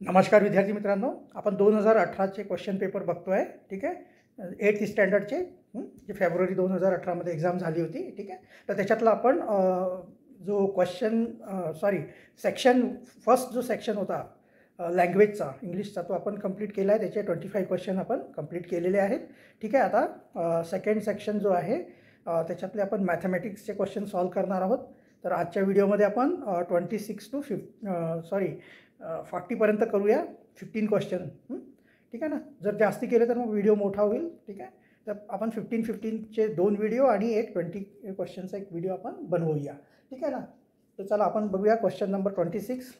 नमस्कार विद्यार्थी मित्रांनो, आपण 2018चे क्वेश्चन पेपर बघतो आहे. ठीक आहे, 8th स्टँडर्डचे जे फेब्रुवारी 2018मध्ये एक्झाम झाली होती. ठीक आहे, तर त्याच्यातला आपण जो क्वेश्चन सेक्शन फर्स्ट जो सेक्शन होता लँग्वेजचा, इंग्लिशचा, तो आपण कंप्लीट केला आहे. त्याचे 25 क्वेश्चन आपण कंप्लीट केलेले आहेत. ठीक आहे, आता सेकंड सेक्शन जो आहे त्याच्यातले आपण मॅथमॅटिक्सचे क्वेश्चन सॉल्व करणार आहोत. तर आजच्या व्हिडिओमध्ये आपण 26 to 40पर्यंत करूया, 15 क्वेश्चन. ठीक आहे ना. जर जास्ती केले तर मग व्हिडिओ मोठा होईल. ठीक आहे, तर आपण 15चे 2 व्हिडिओ आणि एक 20 क्वेश्चनचा एक व्हिडिओ आपण बनवूया. ठीक आहे ना. तर चला आपण बघूया क्वेश्चन नंबर 26.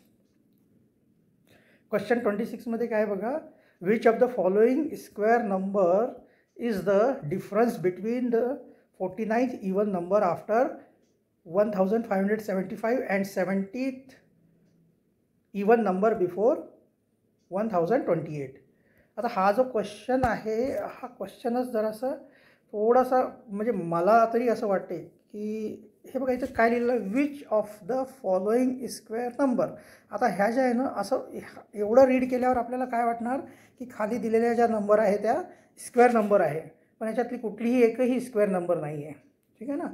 क्वेश्चन 26मध्ये काय बघा, which of the following square number is the difference between the 49th even number after 1575 and 70th even number before 1028. आता हा जो क्वेश्चन आहे, हा क्वेश्चनच जरासा थोडासा म्हणजे मला तरी असं वाटते की हे बघा इथं काय लिहिलं, which of the following square number. आता ह्या ज्या आहे ना, असं एवढं रीड केल्यावर आपल्याला काय वाटणार की खाली दिलेल्या ज्या नंबर आहे त्या स्क्वेअर नंबर आहे, पण याच्यातली कुठलीही एकही स्क्वेअर नंबर नाही आहे. ठीक आहे ना.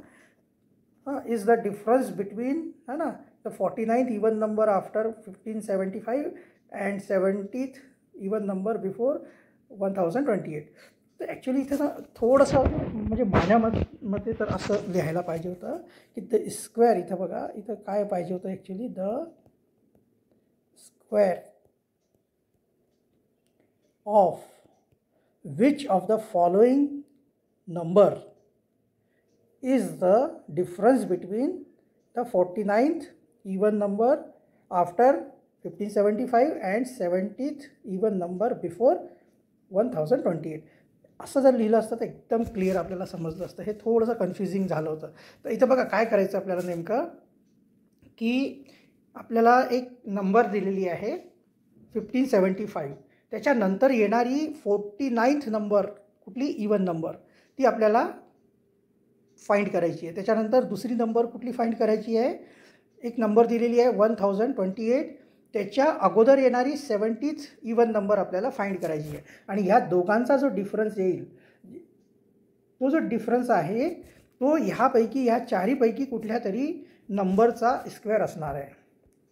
इज द डिफरन्स बिटवीन है ना the 49th even number after 1575 and 70th even number before 1028. तर ॲक्च्युली इथं ना थोडंसं म्हणजे माझ्या मते तर असं लिहायला पाहिजे होतं की द स्क्वेअर, इथं बघा इथं काय पाहिजे होतं actually, the square of which of the following number is the difference between the 49th even number after 1575 and 70th even number before 1028. असं जर लिहिलं असतं तर एकदम क्लिअर आपल्याला समजलं असतं. हे थोडंसं कन्फ्युजिंग झालं होतं. तर इथं बघा काय करायचं आपल्याला नेमकं, की आपल्याला एक नंबर दिलेली आहे 1575, त्याच्यानंतर येणारी 49th नंबर कुठली इवन नंबर ती आपल्याला फाइंड करायची आहे. त्याच्यानंतर दुसरी नंबर कुठली फाइंड करायची आहे, एक नंबर दिलेली आहे 1028, त्याच्या अगोदर येणारी 70th इवन नंबर आपल्याला फाइंड करायची आहे. आणि ह्या दोघांचा जो डिफरन्स येईल, तो जो डिफरन्स आहे तो ह्यापैकी ह्या चारीपैकी कुठल्या तरी नंबरचा स्क्वेअर असणार आहे.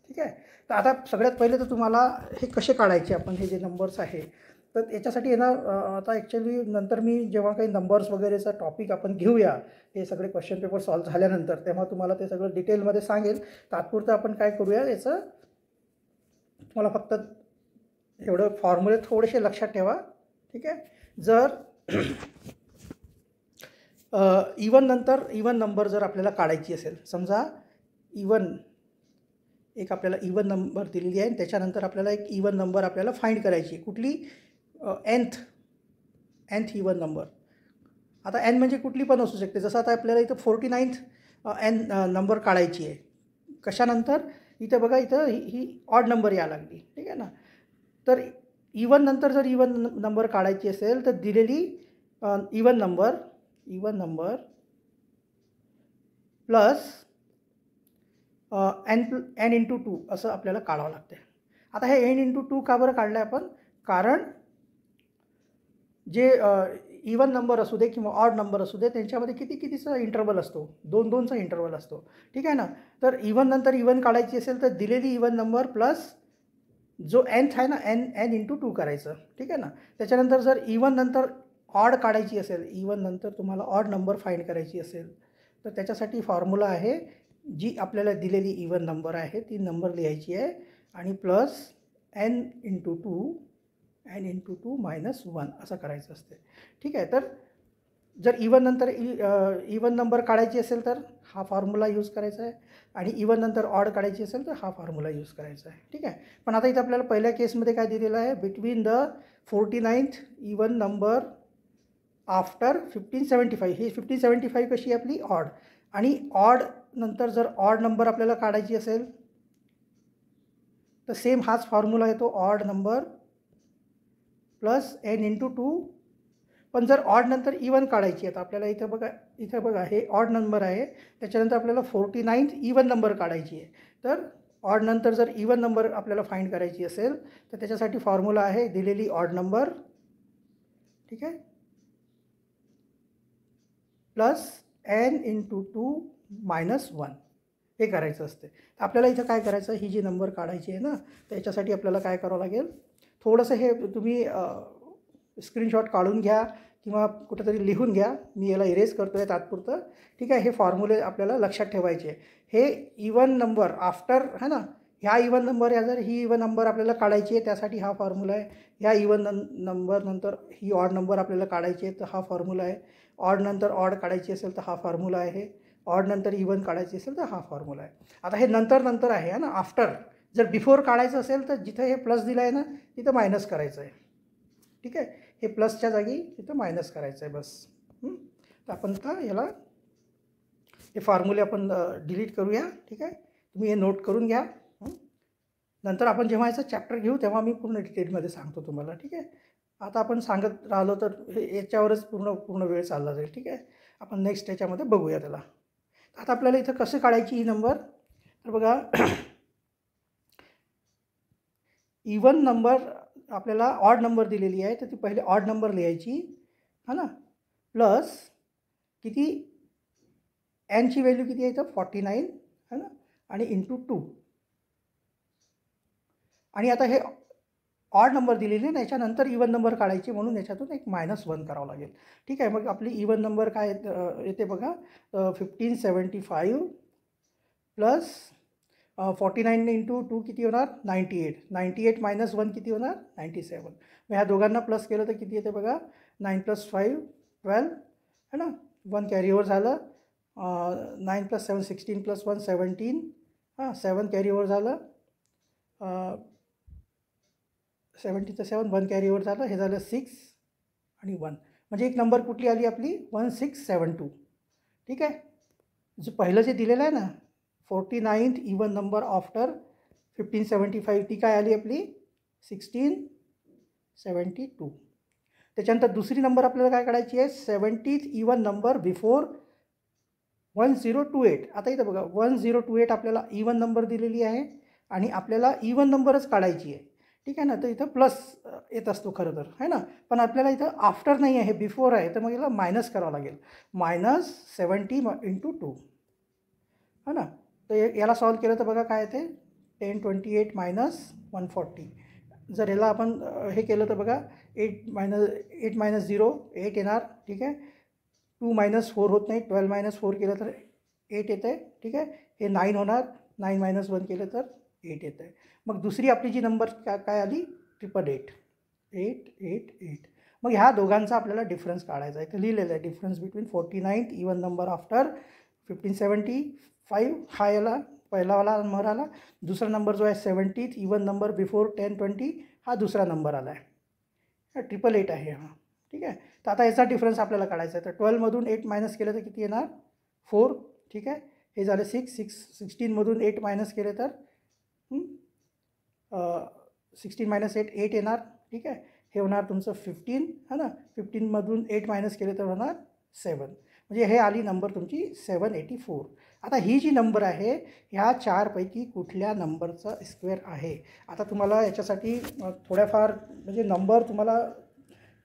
ठीक आहे. तर आता सगळ्यात पहिले तर तुम्हाला हे कसे काढायचे आपण हे जे नंबर्स आहे, तर याच्यासाठी आहे ना आता ॲक्च्युली नंतर मी जेव्हा काही नंबर्स वगैरेचा टॉपिक आपण घेऊया, हे सगळे क्वेश्चन पेपर सॉल्व झाल्यानंतर, तेव्हा तुम्हाला ते सगळं डिटेलमध्ये सांगेल. तात्पुरतं आपण काय करूया, याचं तुम्हाला फक्त एवढं फॉर्म्युले थोडेसे लक्षात ठेवा. ठीक आहे. जर इवन नंतर इवन नंबर जर आपल्याला काढायची असेल, समजा इवन एक आपल्याला इवन नंबर दिलेली आहे, त्याच्यानंतर आपल्याला एक इवन नंबर आपल्याला फाइंड करायची, कुठली nth इवन नंबर. आता n म्हणजे कुठली पण असू शकते. जसं आता आपल्याला इथं 49th n नंबर काढायची आहे. कशानंतर इथं बघा इथं ही ऑड नंबर यायला लागली. ठीक आहे ना. तर इवन नंतर जर इवन नंबर काढायची असेल तर दिलेली even number plus n into 2 असं आपल्याला काढावं लागते. आता हे n इंटू 2 का बरं काढलं आहे आपण, कारण जे इवन नंबर असू दे किंवा ऑड नंबर असू दे, त्यांच्यामध्ये कितीचा इंटरवल असतो, 2-2चा इंटरवल असतो. ठीक आहे ना. तर इवन नंतर इवन काढायची असेल तर दिलेली इवन नंबर प्लस जो nth आहे ना n इंटू 2 करायचं. ठीक आहे ना. त्याच्यानंतर जर इवन नंतर ऑड काढायची असेल, इवन नंतर तुम्हाला ऑड नंबर फाइंड करायची असेल, तर त्याच्यासाठी फॉर्म्युला आहे, जी आपल्याला दिलेली इवन नंबर आहे ती नंबर लिहायची आहे आणि प्लस n इंटू 2 मायनस 1 असं करायचं असते. ठीक आहे. तर जर इवन नंतर इवन नंबर काढायची असेल तर हा फॉर्म्युला यूज करायचा आहे, आणि इवन नंतर ऑड काढायची असेल तर हा फॉर्म्युला यूज करायचा आहे. ठीक आहे. पण आता इथं आपल्याला पहिल्या केसमध्ये काय दिलेलं आहे, between the 49th even number after 1575. ही 1575 कशी आहे आपली ऑड, आणि ऑड नंतर जर ऑड नंबर आपल्याला काढायची असेल तर सेम हाच फॉर्म्युला येतो, odd number plus n into 2. पण जर ऑड नंतर इवन काढायची आहे तर आपल्याला इथं बघा हे ऑड नंबर आहे, त्याच्यानंतर आपल्याला 49th इवन नंबर काढायची आहे. तर ऑड नंतर जर इवन नंबर आपल्याला फाइंड करायची असेल तर त्याच्यासाठी फॉर्म्युला आहे दिलेली ऑड नंबर, ठीक आहे, प्लस n इंटू 2 मायनस 1 हे करायचं असते. आपल्याला इथं काय करायचं, ही जी नंबर काढायची आहे ना, त्याच्यासाठी आपल्याला काय करावं लागेल, थोडंसं हे तुम्ही स्क्रीनशॉट काढून घ्या किंवा कुठेतरी लिहून घ्या. मी याला इरेज करतो आहे तात्पुरतं, ठीक आहे. हे फॉर्म्युले आपल्याला लक्षात ठेवायचे. हे इवन नंबर आफ्टर है ना, ह्या इवन नंबर या जर ही इवन नंबर आपल्याला काढायची आहे त्यासाठी हा फॉर्म्युला आहे. ह्या इवन नंबर नंतर ही ऑड नंबर आपल्याला काढायची आहे तर हा फॉर्म्युला आहे. ऑड नंतर ऑड काढायची असेल तर हा फॉर्म्युला आहे. ऑड नंतर इवन काढायची असेल तर हा फॉर्म्युला आहे. आता हे नंतर आहे ना, आफ्टर. जर बिफोर काढायचं असेल तर जिथं हे प्लस दिलं आहे ना तिथं मायनस करायचं आहे, ठीक आहे. हे प्लसच्या जागी तिथं मायनस करायचं आहे बस. तर आपण आता याला हे फॉर्म्युले आपण डिलीट करूया, ठीक आहे. तुम्ही हे नोट करून घ्या. नंतर आपण जेव्हा याचं चॅप्टर घेऊ तेव्हा मी पूर्ण डिटेलमध्ये सांगतो तुम्हाला, ठीक आहे. आता आपण सांगत राहिलो तर याच्यावरच पूर्ण वेळ चालला जाईल, ठीक आहे. आपण नेक्स्ट याच्यामध्ये बघूया त्याला. आता आपल्याला इथं कसं काढायची ही नंबर, तर बघा इवन नंबर आपल्याला ऑड नंबर दिलेली आहे तर ती पहिले ऑड नंबर लिहायची है ना, प्लस किती एनची व्हॅल्यू किती आहे इथं 49 है ना, आणि इंटू 2. आणि आता हे ऑड नंबर दिलेली आहे याच्यानंतर इवन नंबर काढायची म्हणून याच्यातून एक -1 करावं लागेल, ठीक आहे. मग आपली इवन नंबर काय येते बघा, 1575 प्लस 49 इंटू 2 किती होणार 98. 98 मायनस 1 किती होणार 97. मग ह्या दोघांना प्लस केलं तर किती येते बघा, 9 + 5 12 है ना, 1 कॅरीओव्हर झालं. 9 + 7 16 + 1 17, हां 7 कॅरीओव्हर झालं. 70 तर 7 1 कॅरीओव्हर झालं, हे झालं 6 आणि 1. म्हणजे एक नंबर कुठली आली आपली 1672, ठीक आहे. जो पहिलं जे दिलेलं आहे ना 49th इवन नंबर आफ्टर 1575 ती काय आली आपली 1672. त्याच्यानंतर दुसरी नंबर आपल्याला काय काढायची आहे 70th इवन नंबर बिफोर 1028. आता इथं बघा 1028 आपल्याला इवन नंबर दिलेली आहे आणि आपल्याला इवन नंबरच काढायची आहे, ठीक आहे ना. तर इथं प्लस येत असतो खरं तर है ना, पण आपल्याला इथं आफ्टर नाही आहे, बिफोर आहे, तर मग याला मायनस करावं लागेल. -70 इंटू 2 है ना. तर याला सॉल्व केलं तर बघा काय येते 1028 मायनस 140. जर याला आपण हे केलं तर बघा 8 मायनस 0 8 येणार, ठीक आहे. 2 - 4 होत नाही, 12 - 4 केलं तर 8 येतं आहे, ठीक आहे. हे 9 होणार, 9 - 1 केलं तर 8 येतं आहे. मग दुसरी आपली जी नंबर काय आली 888. मग ह्या दोघांचा आपल्याला डिफरन्स काढायचा आहे. तर लिहिलेलं आहे difference between 49th even number after 1575 हा याला पहिलावाला नंबर आला. दुसरा नंबर जो आहे 70th इवन नंबर बिफोर 1020 हा दुसरा नंबर आला आहे. 888 आहे हा, ठीक आहे. तर आता याचा डिफरन्स आपल्याला काढायचा आहे. तर 12मधून 8 मायनस केलं तर किती येणार 4, ठीक आहे. हे झालं 16मधून 8 मायनस केले तर 16 - 8 8 येणार, ठीक आहे. हे होणार तुमचं 15 है ना. 15मधून 8 मायनस केले तर होणार 7. म्हणजे हे आली नंबर तुमची 784. आता ही जी नंबर आहे ह्या 4पैकी कुठल्या नंबरचा स्क्वेअर आहे. आता तुम्हाला याच्यासाठी थोड्याफार म्हणजे नंबर तुम्हाला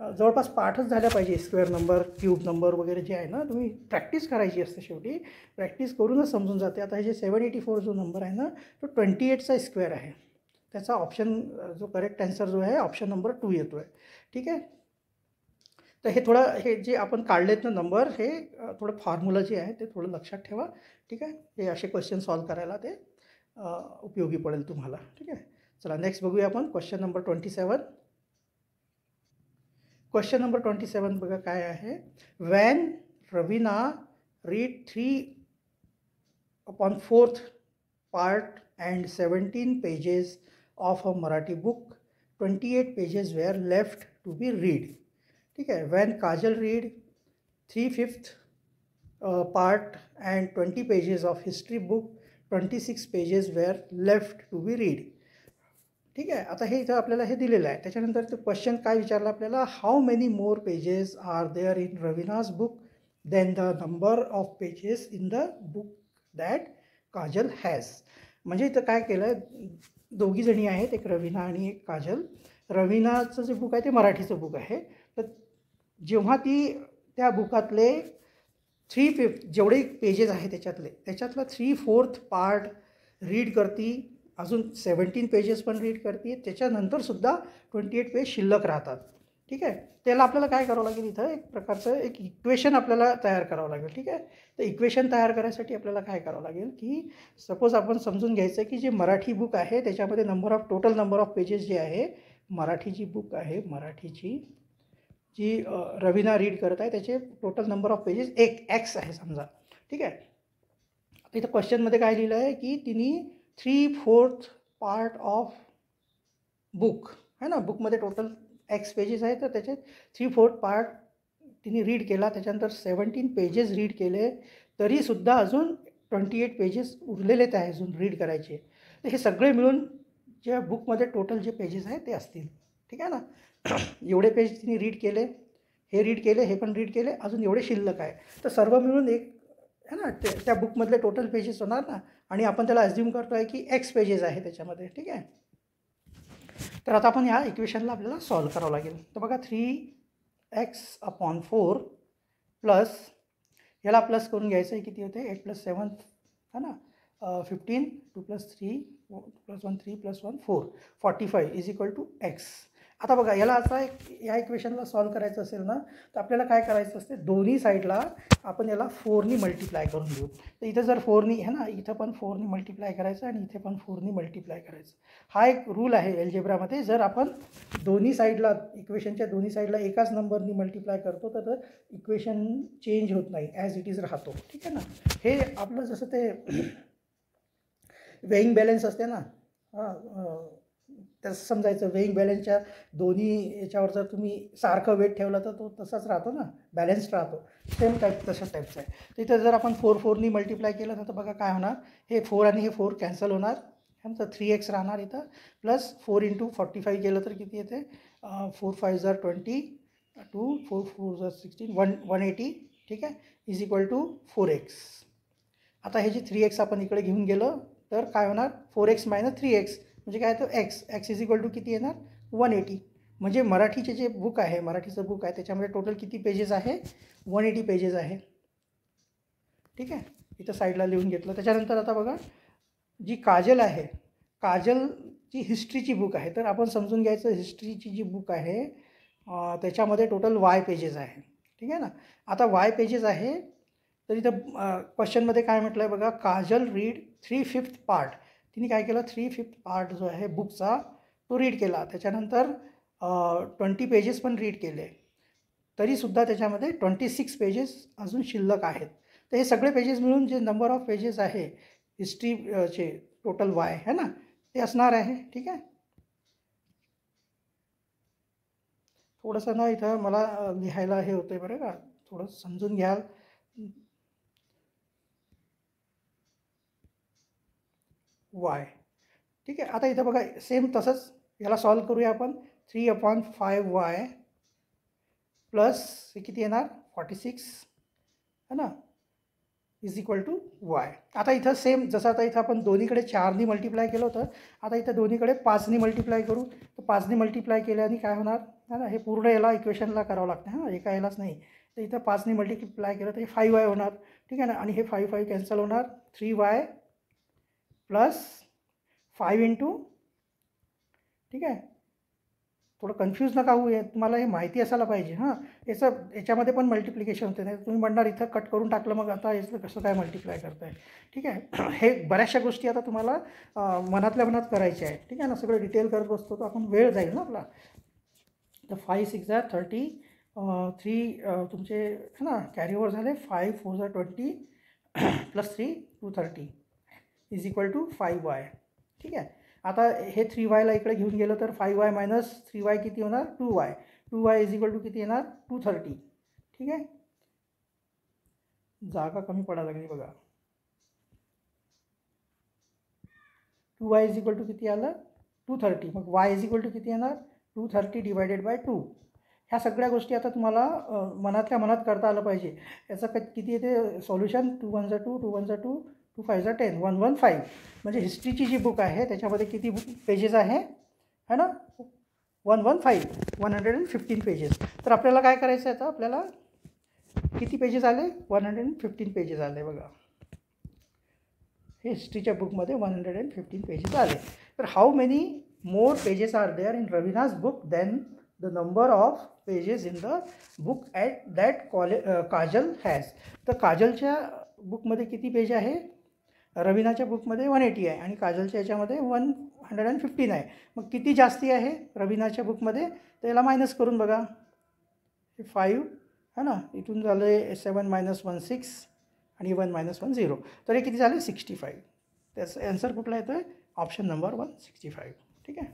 जवळपास पाठच झाल्या पाहिजे. स्क्वेअर नंबर, क्यूब नंबर वगैरे जे आहे ना तुम्ही प्रॅक्टिस करायची असते. शेवटी प्रॅक्टिस करूनच समजून जाते. आता हे जे 784 जो नंबर आहे ना तो 28चा स्क्वेअर आहे. त्याचा ऑप्शन जो करेक्ट आन्सर जो आहे ऑप्शन नंबर 2 येतो आहे, ठीक आहे. तर हे थोडं हे जे आपण काढलेत ना नंबर हे थोडं फॉर्म्युला जे आहे ते थोडं लक्षात ठेवा, ठीक आहे. हे असे क्वेश्चन सॉल्व करायला ते उपयोगी पडेल तुम्हाला, ठीक आहे. चला नेक्स्ट बघूया आपण क्वेश्चन नंबर 27. क्वेश्चन नंबर 27 बघा काय आहे. When Raveena read 3/4 part and 17 pages of a Marathi book, 28 pages were left to be read, ठीक आहे. When Kajal read 3/5 part and 20 pages of history book, 26 pages were left to be read, ठीक आहे. आता हे इथं आपल्याला हे दिलेलं आहे. त्याच्यानंतर तो क्वेश्चन काय विचारला आपल्याला, how many more pages are there in Raveena's book then the number of pages in the book that Kajal has. म्हणजे इथं काय केलं आहे, दोघी जणी आहेत, एक रवीना आणि एक काजल. रवीनाचं जे बुक आहे ते मराठीचं बुक आहे. तर जेव्हा ती त्या बुकातले 3/5 जेवढे पेजेस आहे त्याच्यातला 3/4 पार्ट रीड करती, अजून 17 पेजेस पण रीड करते, त्याच्यानंतरसुद्धा 28 पेज शिल्लक राहतात. ठीक आहे. त्याला आपल्याला काय करावं लागेल, इथं एक प्रकारचं एक इक्वेशन आपल्याला तयार करावं लागेल. ठीक आहे. तर इक्वेशन तयार करायसाठी आपल्याला काय करावं लागेल, की सपोज आपण समजून घ्यायचं की जे मराठी बुक आहे त्याच्यामध्ये टोटल नंबर ऑफ पेजेस जे आहे, मराठी जी बुक आहे, मराठीची जी रवीना रीड करत आहे त्याचे total number of pages x आहे समजा. ठीक आहे. आता इथं क्वेश्चनमध्ये काय लिहिलं आहे की तिने 3/4 पार्ट ऑफ बुक है ना, बुकमध्ये टोटल एक्स पेजेस आहे, तर त्याचे 3/4 पार्ट तिने रीड केला. त्याच्यानंतर 17 पेजेस रीड केले, तरीसुद्धा अजून 28 पेजेस उरलेले आहे अजून रीड करायचे. तर हे सगळे मिळून ज्या बुकमध्ये टोटल जे पेजेस आहेत ते असतील. ठीक आहे ना. एवढे पेज तिने रीड केले, हे रीड केले, हे पण रीड केले, अजून एवढे शिल्लक आहे. तर सर्व मिळून एक है ना त्या बुकमधले टोटल पेजेस होणार ना, आणि आपण त्याला अज्युम करतो आहे की एक्स पेजेस आहे त्याच्यामध्ये. ठीक आहे. तर आता आपण ह्या इक्वेशनला आपल्याला सॉल्व करावं लागेल. तर बघा 3x/4 प्लस ह्याला प्लस करून घ्यायचं आहे, किती होते 8 + 7 है ना 15, 2 + 3 + 1 3 + 1 4 45 = x. आता बघा याला असा या इक्वेशनला सॉल्व करायचं असेल ना, तर आपल्याला काय करायचं असते, दोन्ही साईडला आपण याला 4नी मल्टिप्लाय करून घेऊ. तर इथं जर 4नी है ना, इथं पण 4नी मल्टिप्लाय करायचं आणि इथे पण 4नी मल्टिप्लाय करायचं. हा एक रूल आहे अल्जेब्रामध्ये. जर आपण दोन्ही साईडला इक्वेशनच्या दोन्ही साईडला एकाच नंबरनी मल्टिप्लाय करतो तर इक्वेशन चेंज होत नाही, ॲज इट इज राहतो. ठीक आहे ना. हे आपलं जसं ते वेईंग बॅलन्स असते ना, तसं समजायचं. वेईंग बॅलन्सच्या दोन्ही याच्यावर जर तुम्ही सारखं वेट ठेवलं तर तो तसाच राहतो ना, बॅलन्स्ड राहतो. सेम तशाच टाईपचं आहे. तर इथं जर आपण 4नी मल्टिप्लाय केलं तर बघा काय होणार, हे 4 आणि हे 4 कॅन्सल होणार. तर 3x राहणार इथं, प्लस 4 × 45 केलं तर किती येते, 4 × 5 = 20, 2 4 4 = 16, 180. ठीक आहे. = 4x. आता हे जे 3x आपण इकडे घेऊन गेलो तर काय होणार, 4x - 3x म्हणजे काय, तो x = किती येणार 180. म्हणजे मराठीचे जे बुक आहे, मराठीचं बुक आहे त्याच्यामध्ये टोटल किती पेजेस आहे, 180 पेजेस आहे. ठीक आहे. इथं साईडला लिहून घेतलं. त्याच्यानंतर आता बघा जी काजल आहे, काजलची हिस्ट्रीची बुक आहे. तर आपण समजून घ्यायचं, हिस्ट्रीची जी बुक आहे त्याच्यामध्ये टोटल y पेजेस आहे. ठीक आहे ना. आता y पेजेस आहे, तर इथं क्वेश्चनमध्ये काय म्हटलं आहे बघा, काजल रीड 3/5 पार्ट. तिने काय केलं, 3/5 पार्ट जो आहे बुकचा तो रीड केला. त्याच्यानंतर 20 पेजेस पण रीड केले, तरीसुद्धा त्याच्यामध्ये 26 पेजेस अजून शिल्लक आहेत. तर हे सगळे पेजेस मिळून जे नंबर ऑफ पेजेस आहे हिस्ट्रीचे टोटल y है ना, ते असणार आहे. ठीक आहे. थोडंसं ना इथं मला लिहायला हे होतं आहे बरं का, थोडं समजून घ्याल. y. ठीक आहे. आता इथं बघा सेम तसंच याला सॉल्व करूया आपण. 3/5y प्लस हे किती येणार 46 है ना, = y. आता इथं सेम जसं आता इथं आपण दोन्हीकडे 4नी मल्टिप्लाय केलं होतं, आता इथं दोन्हीकडे 5नी मल्टिप्लाय करू. तर 5नी मल्टिप्लाय केल्याने काय होणार है ना, हे पूर्ण याला इक्वेशनला करावं लागतं हां, एका यालाच नाही. तर इथं 5नी मल्टिप्लाय केलं तर हे 5y होणार. ठीक आहे ना. आणि हे 5 कॅन्सल होणार. 3y प्लस 5 × ठीक आहे. थोडं कन्फ्यूज नका होऊ, तुम्हाला हे माहिती असायला पाहिजे हां. याच्यामध्ये पण मल्टिप्लिकेशन होते, नाही तुम्ही म्हणणार इथं कट करून टाकलं, मग आता याचं कसं काय मल्टिप्लाय करताय. ठीक आहे. हे बऱ्याचशा गोष्टी आता तुम्हाला मनातल्या मनात करायच्या आहेत. ठीक आहे ना. सगळं डिटेल करत बसतो तर आपण वेळ जाईल ना आपला. तर 5 × 6 = 30, 3 तुमचे है ना कॅरी ओव्हर झाले, 5 × 4 = 20 प्लस 3 230 = 5y. ठीक आहे. आता हे 3yला इकडे घेऊन गेलं तर 5y - 3y किती होणार 2y. 2y = किती येणार 230. ठीक आहे. जागा कमी पडायला लागली बघा. 2y = किती आलं 230. मग y = किती येणार 230 / 2. ह्या सगळ्या गोष्टी आता तुम्हाला मनातल्या मनात करता आलं पाहिजे. याचं किती येते सॉल्युशन, 2 × 1 = 2, 2 × 2, 2 5 जा 10 115. म्हणजे हिस्ट्रीची जी बुक आहे त्याच्यामध्ये किती पेजेस आहे ना 115 115 पेजेस. तर आपल्याला काय करायचं आहे आता आपल्याला किती पेजेस आले 115 पेजेस आले बघा. हिस्ट्रीच्या बुकमध्ये 115 पेजेस आले. तर how many more pages are there in Raveena's book then the number of pages in the book at that Kajal has. तर काजलच्या बुकमध्ये किती पेज आहे, रवीनाच्या बुकमध्ये 180 आहे आणि काजलच्या याच्यामध्ये 115 आहे. मग किती जास्ती आहे रवीनाच्या बुकमध्ये, तर याला मायनस करून बघा. 5 है ना, इथून झालं 7 - 1 6 आणि 1 - 1 0. तर हे किती झाले 65. त्याचं आन्सर कुठला येतो आहे ऑप्शन नंबर 1 65. ठीक आहे.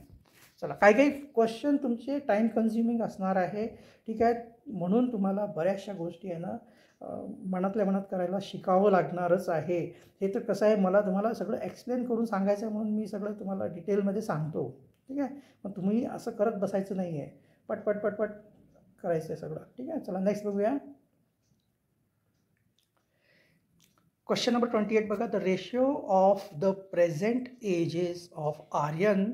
चला काही क्वेश्चन तुमचे टाईम कन्झ्युमिंग असणार आहे. ठीक आहे. म्हणून तुम्हाला बऱ्याचशा गोष्टी आहे ना मनातल्या मनात करायला शिकावं लागणारच आहे. हे तर कसं आहे मला तुम्हाला सगळं एक्सप्लेन करून सांगायचं म्हणून मी सगळं तुम्हाला डिटेलमध्ये सांगतो. ठीक आहे. मग तुम्ही असं करत बसायचं नाही आहे, पटपट करायचं आहे सगळं. ठीक आहे. चला नेक्स्ट बघूया. क्वेश्चन नंबर 28 बघा. The ratio of the present ages of Aryan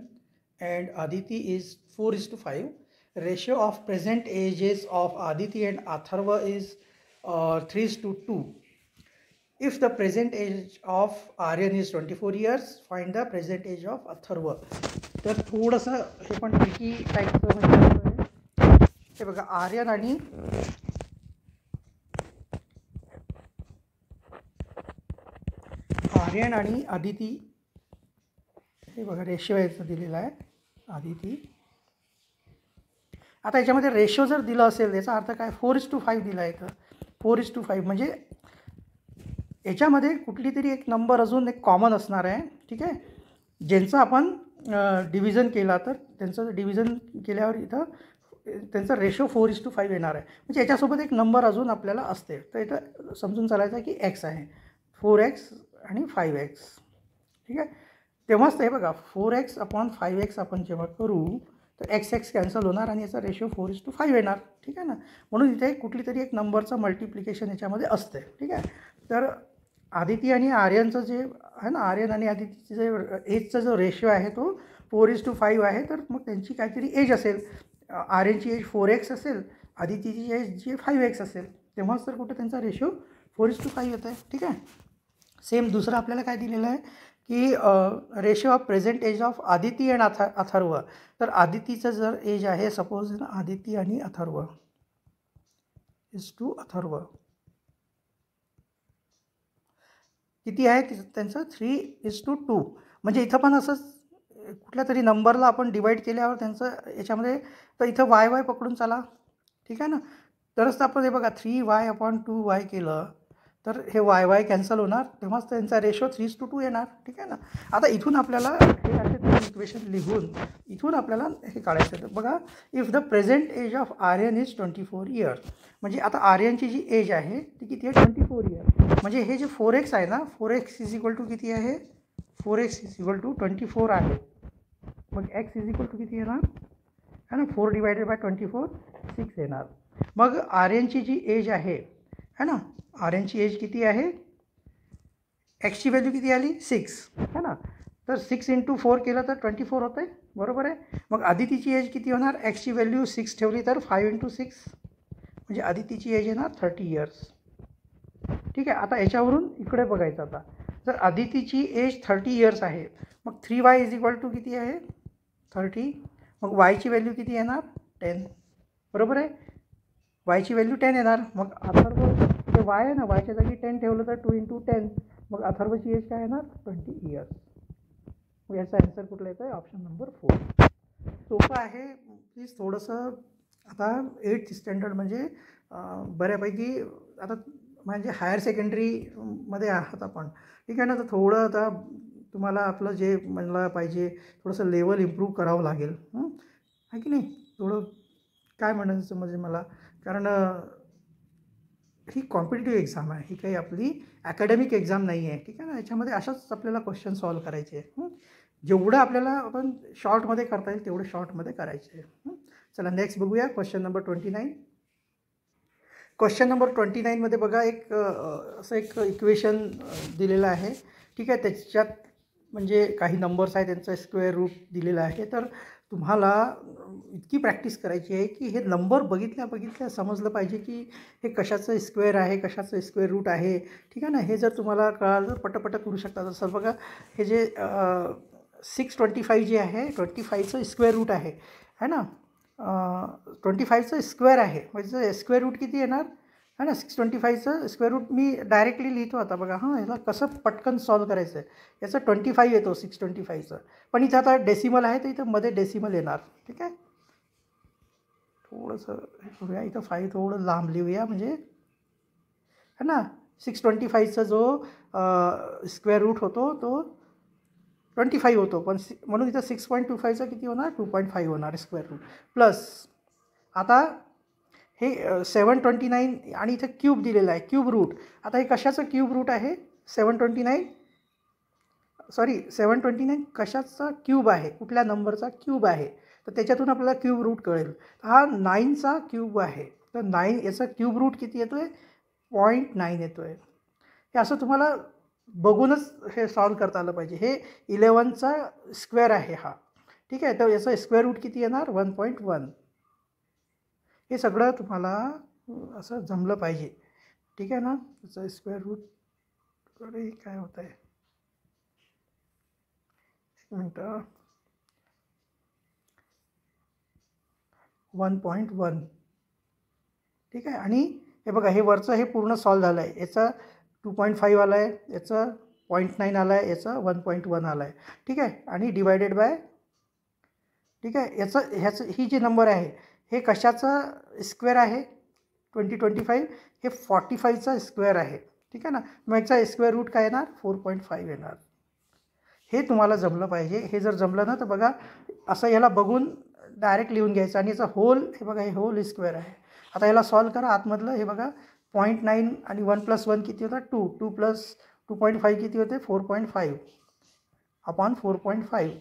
and Aditi is 4:5. Ratio of present ages of Aditi and Atharva is 3:2. If the present age of Aryan is 24 years, find the present age of Atharva. तर थोडंसं हे पण tricky टाईपचं म्हणजे हे बघा आर्यन आणि आदिती हे बघा रेशिओ याचं दिलेलं आहे आदिती. आता याच्यामध्ये रेशो जर दिलं असेल याचा अर्थ काय 4:5 दिला आहे. तर 4:5 म्हणजे याच्यामध्ये कुठली तरी एक नंबर अजून एक कॉमन असणार आहे. ठीक आहे. ज्यांचं आपण डिव्हिजन केला तर त्यांचं डिव्हिजन केल्यावर इथं त्यांचा रेशो 4:5 येणार आहे. म्हणजे याच्यासोबत एक नंबर अजून आपल्याला असते. तर इथं समजून चालायचं की x आहे 4x आणि 5x. ठीक आहे. तेव्हाच ते बघा 4x/5x आपण जेव्हा करू तर x कॅन्सल होणार आणि याचा रेशो 4:5 येणार. ठीक आहे ना. म्हणून इथे कुठली तरी एक नंबरचं मल्टिप्लिकेशन याच्यामध्ये असते. ठीक आहे. तर आदिती आणि आर्यनचं जे आहे ना आर्यन आणि आदितीचं जे एजचा जो रेशिओ आहे तो 4:5 आहे. तर मग त्यांची काहीतरी एज असेल. आर्यनची एज 4x असेल, आदितीची एज जी 5x असेल. तेव्हाच तर कुठे त्यांचा रेशिओ 4:5 येत आहे. ठीक आहे. सेम दुसरं आपल्याला काय दिलेलं आहे की ratio of present age of Aditi and Atharva. तर आदितीचं जर एज आहे सपोज आदिती आणि अथर्व इज टू अथर्व किती आहे त्यांचं 3:2. म्हणजे इथं पण असंच कुठल्या तरी नंबरला आपण डिवाईड केल्यावर त्यांचं याच्यामध्ये तर इथं y पकडून चाला. ठीक आहे ना. तरच तर आपण हे बघा 3y/2y केलं तर हे y कॅन्सल होणार. तेव्हाच त्यांचा रेशो 3:2 येणार. ठीक आहे ना. आता इथून आपल्याला हे असे इक्वेशन लिहून इथून आपल्याला हे काढायचं आहे. बघा if the present age of Aryan is 24 years. म्हणजे आता आर्यनची जी एज आहे ती किती आहे 24 इयर्स. म्हणजे हे जे 4x आहे ना 4x = किती आहे 4x = 24 आहे. मग x = किती येणार है ना 4/24 6 येणार. मग आर्यनची जी एज आहे है ना आर्यनची एज किती आहे एक्सची व्हॅल्यू किती आली 6 है ना. तर 6 × 4 केलं तर 24 होतं आहे. बरोबर आहे. मग आदितीची एज किती होणार एक्सची व्हॅल्यू 6 ठेवली तर 5 × 6 म्हणजे आदितीची एज येणार 30 इयर्स. ठीक आहे. आता याच्यावरून इकडे बघायचं. आता जर आदितीची एज 30 इयर्स आहे मग 3y = किती आहे 30. मग वायची व्हॅल्यू किती येणार 10. बरोबर आहे. वायची व्हॅल्यू 10 येणार. मग अथर्व ते वाय आहे ना वायच्या जागी 10 ठेवलं तर 2 × 10. मग अथर्वची एज काय येणार 20 इयर्स. मग याचा आन्सर कुठला येतो आहे ऑप्शन नंबर 4. सोपं आहे. प्लीज थोडंसं आता 8th स्टँडर्ड म्हणजे बऱ्यापैकी आता म्हणजे हायर सेकंडरीमध्ये आहात आपण. ठीक आहे ना. तर थोडं आता तुम्हाला आपलं जे म्हणलं पाहिजे थोडंसं लेवल इम्प्रूव्ह करावं लागेल. आहे की नाही. थोडं काय म्हणायचं म्हणजे मला कारण ही कॉम्पिटिटिव्ह एक्झाम आहे. ही काही आपली ॲकॅडमिक एक्झाम नाही आहे. ठीक आहे ना. याच्यामध्ये अशाच आपल्याला क्वेश्चन सॉल्व करायचे आहे. जेवढं आपल्याला आपण शॉर्टमध्ये करता येईल तेवढं शॉर्टमध्ये करायचे आहे. चला नेक्स्ट बघूया क्वेश्चन नंबर 29. क्वेश्चन नंबर 29मध्ये बघा एक असं एक इक्वेशन दिलेलं आहे ठीक आहे. त्याच्यात म्हणजे काही नंबर्स आहेत त्यांचा स्क्वेअर रूट दिलेला आहे. तर तुम्हाला इतकी प्रॅक्टिस करायची आहे की हे नंबर बघितल्या समजलं पाहिजे की हे कशाचं स्क्वेअर आहे, कशाचं स्क्वेअर रूट आहे. ठीक आहे ना. हे जर तुम्हाला कळालं तर पटपट करू शकता. जसं बघा हे जे 625 जे आहे 25चं स्क्वेअर रूट आहे ना. 25चं स्क्वेअर आहे म्हणजे स्क्वेअर रूट किती येणार है ना. 625चं स्क्वेअर रूट मी डायरेक्टली लिहितो आता बघा. हां, याला कसं पटकन सॉल्व करायचं आहे. याचं 25 येतो 625चं. पण इथं आता डेसिमल आहे तर इथं मध्ये डेसिमल येणार. ठीक आहे. थोडंसं हे करूया, इथं 5 थोडं लांब लिहूया म्हणजे है ना. 625चा जो स्क्वेअर रूट होतो तो 25 होतो. पण म्हणून इथं 6.25चा किती होणार 2.5 होणार स्क्वेअर रूट. प्लस आता हे 729 आणि इथं क्यूब दिलेलं आहे क्यूब रूट. आता हे कशाचं क्यूब रूट आहे 729 कशाचा क्यूब आहे, कुठल्या नंबरचा क्यूब आहे. तर त्याच्यातून आपल्याला क्यूब रूट कळेल. हा 9चा क्यूब आहे. तर 9 याचा क्यूब रूट किती येतो आहे 0.9 येतो आहे. हे असं तुम्हाला बघूनच हे सॉल्व करता आलं पाहिजे. हे 11चा स्क्वेअर आहे हा. ठीक आहे. तर याचा स्क्वेअर रूट किती येणार 1.1. हे सगळं तुम्हाला असं जमलं पाहिजे. ठीक आहे ना. याचा स्क्वेअर रूट अरे काय होत आहे 1.1. ठीक आहे. आणि हे बघा हे वरचं हे पूर्ण सॉल्व झालं आहे. याचा 2.5 आला आहे, याचा 0.9 आला आहे, याचा 1.1 आला आहे. ठीक आहे. आणि डिवायडेड बाय ठीक आहे. ह्याचं ही जी नंबर आहे हे कशाचा स्क्वेअर आहे 2025 हे 45चा स्क्वेअर आहे. ठीक आहे ना. मग याचा स्क्वेअर रूट काय येणार 4.5 येणार. हे तुम्हाला जमलं पाहिजे. हे जर जमलं ना तर बघा असं याला बघून डायरेक्ट लिहून घ्यायचं आणि याचा होल हे बघा हे होल स्क्वेअर आहे. आता याला सॉल्व करा. आतमधलं हे बघा 0.9 आणि 1 + 1 किती होतात 2. 2 + 2.5 किती होते 4.5 अपॉन 4.5.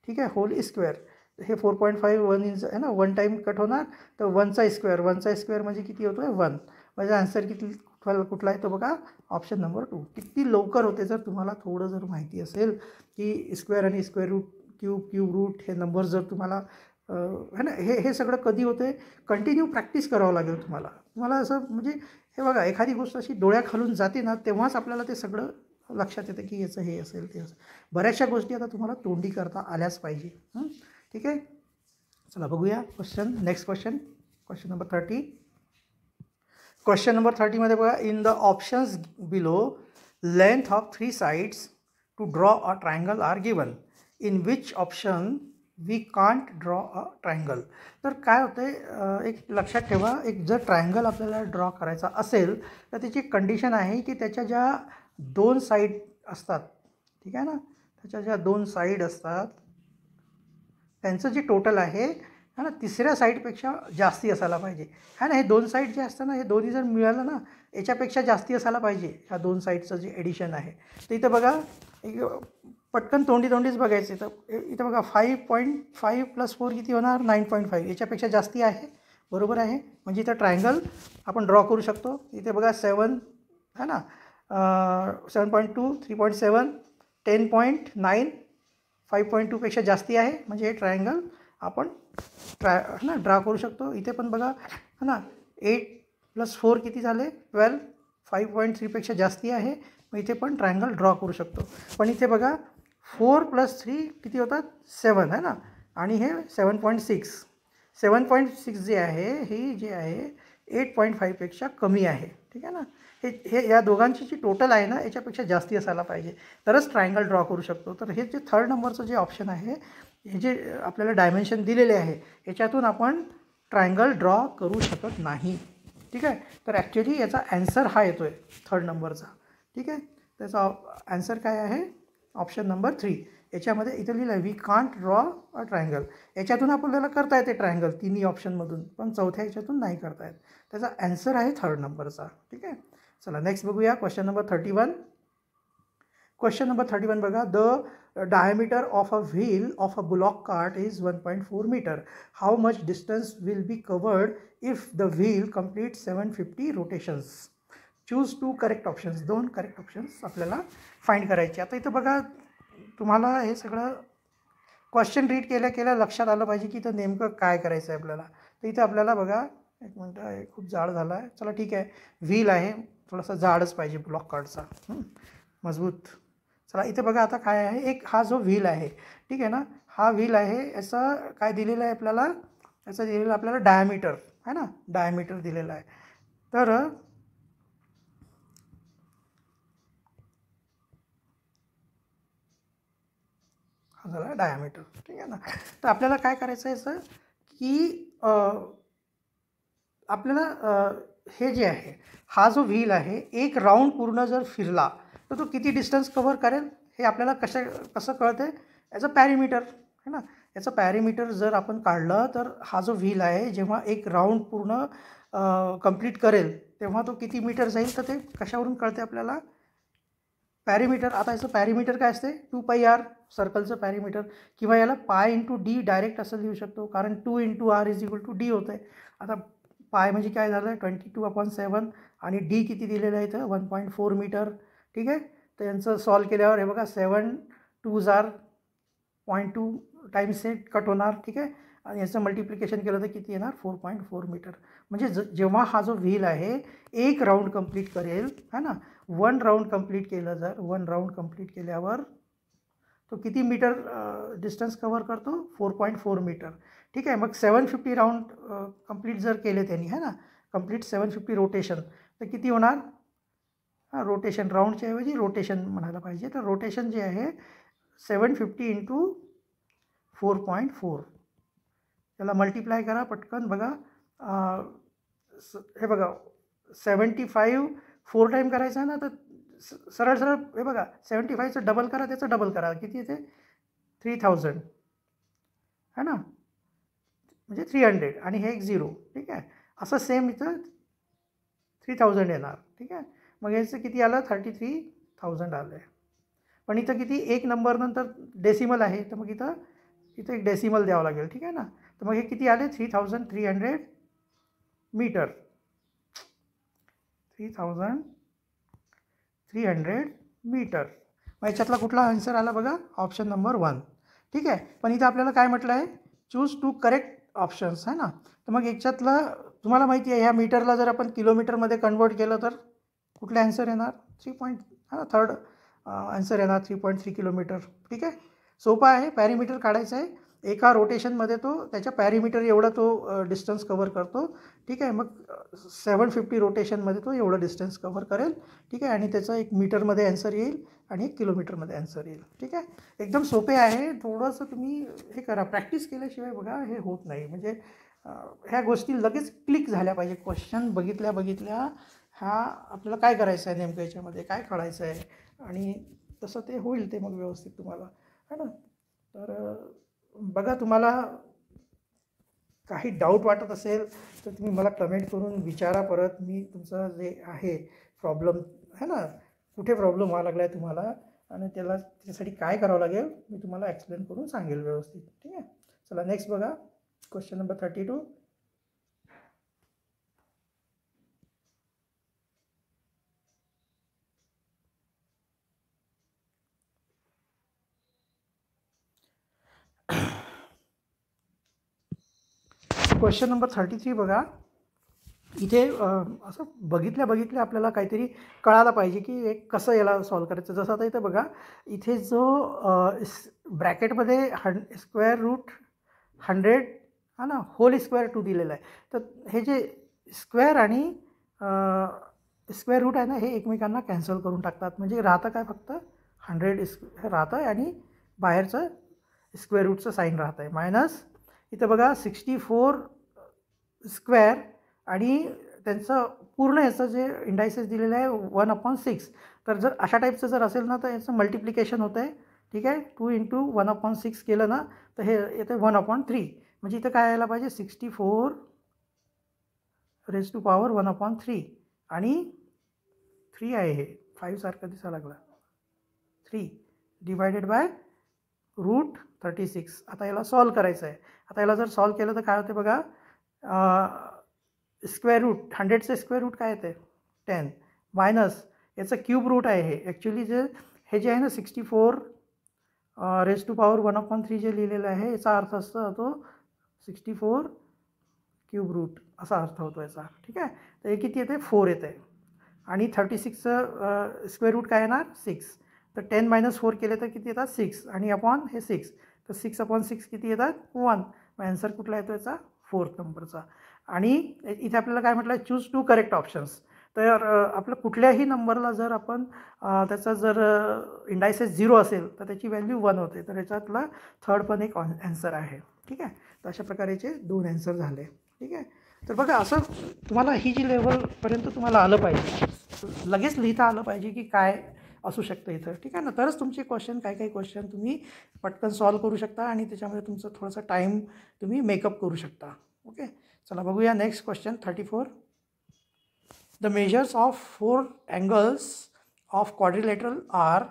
ठीक आहे. होल स्क्वेअर हे 4.5 1 इंच आहे ना. 1 टाईम कट होणार तर 1चा स्क्वेअर म्हणजे किती होतो आहे 1. म्हणजे आन्सर किती कुठला आहे तो बघा ऑप्शन नंबर 2. किती लवकर होते जर तुम्हाला थोडं जर माहिती असेल की स्क्वेअर आणि स्क्वेअर रूट क्यूब रूट हे नंबर जर तुम्हाला है ना. हे सगळं कधी होते कंटिन्यू प्रॅक्टिस करावं लागेल तुम्हाला असं म्हणजे हे बघा एखादी गोष्ट अशी डोळ्याखालून जाते ना तेव्हाच आपल्याला ते सगळं लक्षात येतं की याचं हे असेल ते असेल. बऱ्याचशा गोष्टी आता तुम्हाला तोंडी करता आल्याच पाहिजे. ठीक आहे. चला बघूया question. Next question number 30. Question number 30मध्ये बघा in the options below length of 3 sides to draw a triangle are given. In which option we can't draw a triangle. तर काय होतं एक लक्षात ठेवा. एक जर ट्रायंगल आपल्याला ड्रॉ करायचा असेल तर त्याची कंडिशन आहे की त्याच्या ज्या 2 साईड असतात ठीक आहे ना. त्याच्या ज्या 2 साईड असतात त्यांचं जे टोटल आहे ना तिसऱ्या साईडपेक्षा जास्ती असायला पाहिजे है ना. हे 2 साईड जे असतं ना हे दोन्ही जर मिळालं ना याच्यापेक्षा जास्ती असायला पाहिजे. ह्या 2 साईडचं जे एडिशन आहे तर इथं बघा पटकन तोंडीच बघायचं. तर इथं बघा 5.5 + 4 किती होणार 9.5. याच्यापेक्षा जास्ती आहे बरोबर आहे. म्हणजे इथं ट्रायंगल आपण ड्रॉ करू शकतो. इथे बघा 7 है ना 7.2 3.7 10.9 5.2पेक्षा जास्ती आहे म्हणजे हे ट्रायंगल आपण है ना ड्रॉ करू शकतो. इथे पण बघा है ना 8 + 4 किती झाले 12 5.3पेक्षा जास्ती आहे. मग इथे पण ट्रायंगल ड्रॉ करू शकतो. पण इथे बघा 4 + 3 किती होतात 7 है ना. आणि हे 7.6 जे आहे ही जे आहे 8.5पेक्षा कमी आहे. ठीक आहे ना. हे या दोघांची जी टोटल आहे ना याच्यापेक्षा जास्ती असायला पाहिजे तरच ट्रायंगल ड्रॉ करू शकतो. तर हे जे 3rd नंबरचं जे ऑप्शन आहे हे जे आपल्याला डायमेन्शन दिलेले आहे याच्यातून आपण ट्रायंगल ड्रॉ करू शकत नाही. ठीक आहे. तर ॲक्च्युली याचा ॲन्सर हा येतो आहे 3rd नंबरचा. ठीक आहे. त्याचा ॲन्सर काय आहे ऑप्शन नंबर 3. याच्यामध्ये इथं लिहिलं आहे we can't draw a triangle. याच्यातून आपल्याला करता येते ट्रायंगल तिन्ही ऑप्शनमधून पण चौथ्या याच्यातून नाही करता येत. त्याचा ॲन्सर आहे 3rd नंबरचा. ठीक आहे. चला नेक्स्ट बघूया क्वेश्चन नंबर 31. क्वेश्चन नंबर 31 बघा the diameter of a wheel of a bullock cart is 1.4 metre. How much distance will be covered if the wheel complete 750 rotations. Choose 2 correct options, 2 correct options आपल्याला find करायचे. आता इथं बघा, तुम्हाला हे सगळं question read केल्या केल्या लक्षात आलं पाहिजे की इथं नेमकं काय करायचं आहे आपल्याला. तर इथं आपल्याला बघा, एक मिनटं, हे खूप जाड झाला आहे, चला ठीक आहे, व्हील आहे, थोडासा जाडच पाहिजे ब्लॉक कार्डचा, मजबूत. चला इथे बघा आता काय आहे, एक हा जो व्हील आहे, ठीक आहे ना, हा व्हील आहे, याचं काय दिलेलं आहे आपल्याला, याचं दिलेलं आपल्याला डायमीटर आहे ना, डायमीटर दिलेलं आहे. तर हा झाला डायमीटर, ठीक आहे ना. तर आपल्याला काय करायचं आहे याचं की आपल्याला हे जे आहे, हा जो व्हील आहे, एक राऊंड पूर्ण जर फिरला तर तो किती डिस्टन्स कव्हर करेल हे आपल्याला कसं कळतं, याचं पॅरीमीटर आहे ना. याचं पॅरीमीटर जर आपण काढलं तर हा जो व्हील आहे जेव्हा एक राऊंड पूर्ण कंप्लीट करेल तेव्हा तो किती मीटर जाईल, तर ते कशावरून कळते आपल्याला, पॅरीमीटर. आता याचं पॅरीमीटर काय असते, 2πr, सर्कलचं पॅरीमीटर, किंवा याला पाय इंटू डी डायरेक्ट असं लिहू शकतो, कारण 2 × r = d होतं आहे. आता पाय म्हणजे काय झालं, 22/7, आणि डी किती दिलेलं आहे इथं, 1.4 मीटर, ठीक आहे. तर यांचं सॉल्व केल्यावर हे बघा, 7 2s are 0.2 टाईम्स हे कट होणार, ठीक आहे, आणि याचं मल्टिप्लिकेशन केलं तर किती येणार, 4.4 मीटर. म्हणजे जेव्हा हा जो व्हील आहे एक राऊंड कंप्लीट करेल है ना, 1 राऊंड कंप्लीट केलं, जर 1 राऊंड कंप्लीट केल्यावर तो किती मीटर डिस्टन्स कव्हर करतो, 4.4 मीटर, ठीक आहे. मग 750 राऊंड कंप्लीट जर केले त्यांनी है ना, कंप्लीट 750 रोटेशन, तर किती होणार, रोटेशन, राऊंडच्या ऐवजी रोटेशन म्हणायला पाहिजे. तर रोटेशन जे आहे 750 × 4.4, त्याला मल्टिप्लाय करा पटकन. बघा हे बघा, 75 4 टाईम करायचं आहे ना, तर सरळ सरळ हे बघा, 75चं डबल करा, त्याचं डबल करा, किती येते, 3000 है ना, म्हणजे 300, आणि हे एक 0, ठीक आहे. असं सेम इथं 3000 येणार, ठीक आहे. मग याचं किती आलं, 33,000 आलं आहे. पण इथं किती, एक नंबर नंतर डेसिमल आहे, तर मग इथं एक डेसिमल द्यावं लागेल, ठीक आहे ना. तर मग हे किती आले, 3300 मीटर, 3300 मीटर. मग याच्यातला कुठला आन्सर आला बघा, ऑप्शन नंबर 1, ठीक आहे. पण इथं आपल्याला काय म्हटलं आहे, चूज 2 करेक्ट ऑप्शन्स आहे ना. तर मग याच्यातलं तुम्हाला माहिती आहे, ह्या मीटरला जर आपण किलोमीटरमध्ये कन्वर्ट केलं तर कुठले आन्सर येणार, 3 थर्ड आन्सर येणार 3.3 किलोमीटर, ठीक आहे. सोपं आहे, पॅरीमीटर काढायचं आहे, एका रोटेशनमध्ये तो त्याच्या पॅरीमीटर एवढं तो डिस्टन्स कव्हर करतो, ठीक आहे. मग 750 रोटेशनमध्ये तो एवढं डिस्टन्स कव्हर करेल, ठीक आहे, आणि त्याचं एक मीटरमध्ये आन्सर येईल आणि 1 किलोमीटरमध्ये आन्सर येईल, ठीक आहे. एकदम सोपे आहे, थोडंसं तुम्ही हे करा, प्रॅक्टिस केल्याशिवाय बघा हे होत नाही. म्हणजे ह्या गोष्टी लगेच क्लिक झाल्या पाहिजे, क्वेश्चन बघितल्या ह्या आपल्याला काय करायचं आहे, नेमकं याच्यामध्ये काय काढायचं आहे, आणि तसं ते होईल ते मग व्यवस्थित तुम्हाला है ना. तर बघा, तुम्हाला काही डाऊट वाटत असेल तर तुम्ही मला कमेंट करून विचारा परत. मी तुमचं जे आहे प्रॉब्लेम है ना, कुठे प्रॉब्लेम व्हायला लागला आहे तुम्हाला, आणि त्यासाठी काय करावं लागेल मी तुम्हाला एक्सप्लेन करून सांगेल व्यवस्थित, ठीक आहे. चला नेक्स्ट बघा, क्वेश्चन नंबर 32. क्वेश्चन नंबर 33 बघा. इथे असं बघितल्या आपल्याला काहीतरी कळायला पाहिजे की एक कसं याला सॉल्व करायचं. जसं आता इथं बघा, इथे जो ब्रॅकेटमध्ये √100 हा ना, होल स्क्वेअर 2 दिलेला आहे. तर हे जे स्क्वेअर आणि स्क्वेअर रूट आहे ना, हे एकमेकांना कॅन्सल करून टाकतात. म्हणजे राहतं काय, फक्त 100 राहतं आहे, आणि बाहेरचं स्क्वेअर रूटचं साईन राहतं आहे मायनस. इथं बघा 64 स्क्वेअर, आणि त्यांचं पूर्ण याचं जे इंडायसेस दिलेलं आहे 1/6. तर जर अशा टाईपचं जर असेल ना, तर याचं मल्टिप्लिकेशन होतं आहे, ठीक आहे. 2 × 1/6 केलं ना, तर हे येतं 1/3. म्हणजे इथं काय यायला पाहिजे, 64 raised to power 1/3, आणि 3 आहे, हे 5 सारखं दिसायला लागला, 3 डिवायडेड बाय √36. आता याला सॉल्व करायचं आहे. आता याला जर सॉल्व केलं तर काय होते बघा, स्क्वेअर रूट 100चे स्क्वेअर रूट काय येते, 10, मायनस याचं क्यूब रूट आहे हे. ॲक्च्युली हे जे आहे ना 64 रेज टू पॉवर 1/3 जे लिहिलेलं आहे याचा अर्थ असतो तो 64 क्यूब रूट असा अर्थ होतो याचा. ठीक आहे. तर हे किती येते 4 येते आणि 36चं स्क्वेअर रूट काय येणार 6. तर 10 - 4 केले तर किती येतात 6 आणि अपॉन हे 6. तर 6/6 किती येतात 1. मग ॲन्सर कुठला येतो याचा 4th नंबरचा. आणि इथे आपल्याला काय म्हटलं आहे चूज 2 करेक्ट ऑप्शन्स. तर आपलं कुठल्याही नंबरला जर आपण त्याचा जर इंडायसेस 0 असेल तर त्याची व्हॅल्यू 1 होते. तर याच्यातला थर्ड पण एक ॲन्सर आहे. ठीक आहे. तर अशा प्रकारेचे 2 ॲन्सर झाले. ठीक आहे. तर बघा असं तुम्हाला ही जी लेवलपर्यंत तुम्हाला आलं पाहिजे, लगेच लिहिता आलं पाहिजे की काय असू शकतं इथं. ठीक आहे ना. तरच तुमचे क्वेश्चन काही क्वेश्चन तुम्ही पटकन सॉल्व करू शकता आणि त्याच्यामध्ये तुमचं थोडंसं टाईम तुम्ही मेकअप करू शकता. ओके. चला बघूया next question 34. The measures of 4 angles of quadrilateral are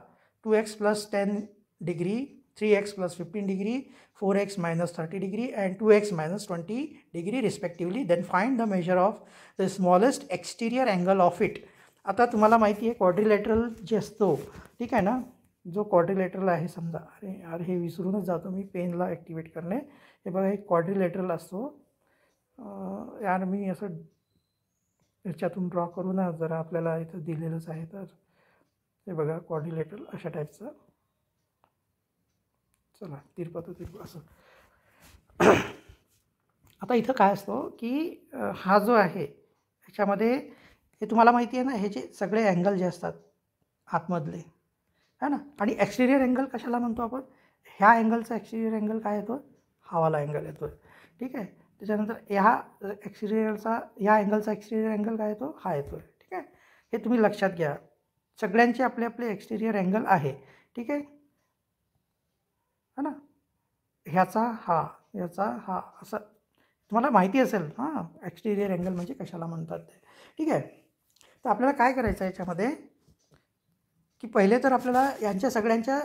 2x plus 10 degree, 3x plus 15 degree, 4x minus 30 degree and 2x minus 20 degree respectively. Then find the measure of the smallest exterior angle of it. आता तुम्हाला माहिती आहे quadrilateral जे असतो, ठीक आहे ना, जो क्वाड्रिलॅटरल आहे समजा, अरे हे विसरूनच जातो मी पेनला ॲक्टिवेट करणे. हे बघा एक क्वाड्रिलॅटरल असतो. यार मी असं याच्यातून ड्रॉ करू ना जरा, आपल्याला इथं दिलेलंच आहे. तर हे बघा क्वाड्रिलॅटरल अशा टाईपचं. चला तिरपं असं. आता इथं काय असतो की हा जो आहे ह्याच्यामध्ये हे तुम्हाला माहिती आहे ना, हे जे सगळे अँगल जे असतात आतमधले है ना, आणि एक्सटेरियर अँगल कशाला म्हणतो आपण, ह्या अँगलचा एक्सटेरियर अँगल काय येतो, हावाला अँगल येतो. ठीक आहे. त्याच्यानंतर ह्या एक्सटेरियरचा ह्या अँगलचा एक्सटेरियर अँगल काय येतो, हा येतो. ठीक आहे. हे तुम्ही लक्षात घ्या. सगळ्यांचे आपले आपले एक्सटेरियर अँगल आहे. ठीक आहे ना. ह्याचा हा, याचा हा, असं तुम्हाला माहिती असेल हां एक्सटेरियर अँगल म्हणजे कशाला म्हणतात ते. ठीक आहे. तर आपल्याला काय करायचं आहे याच्यामध्ये की पहिले तर आपल्याला यांच्या सगळ्यांच्या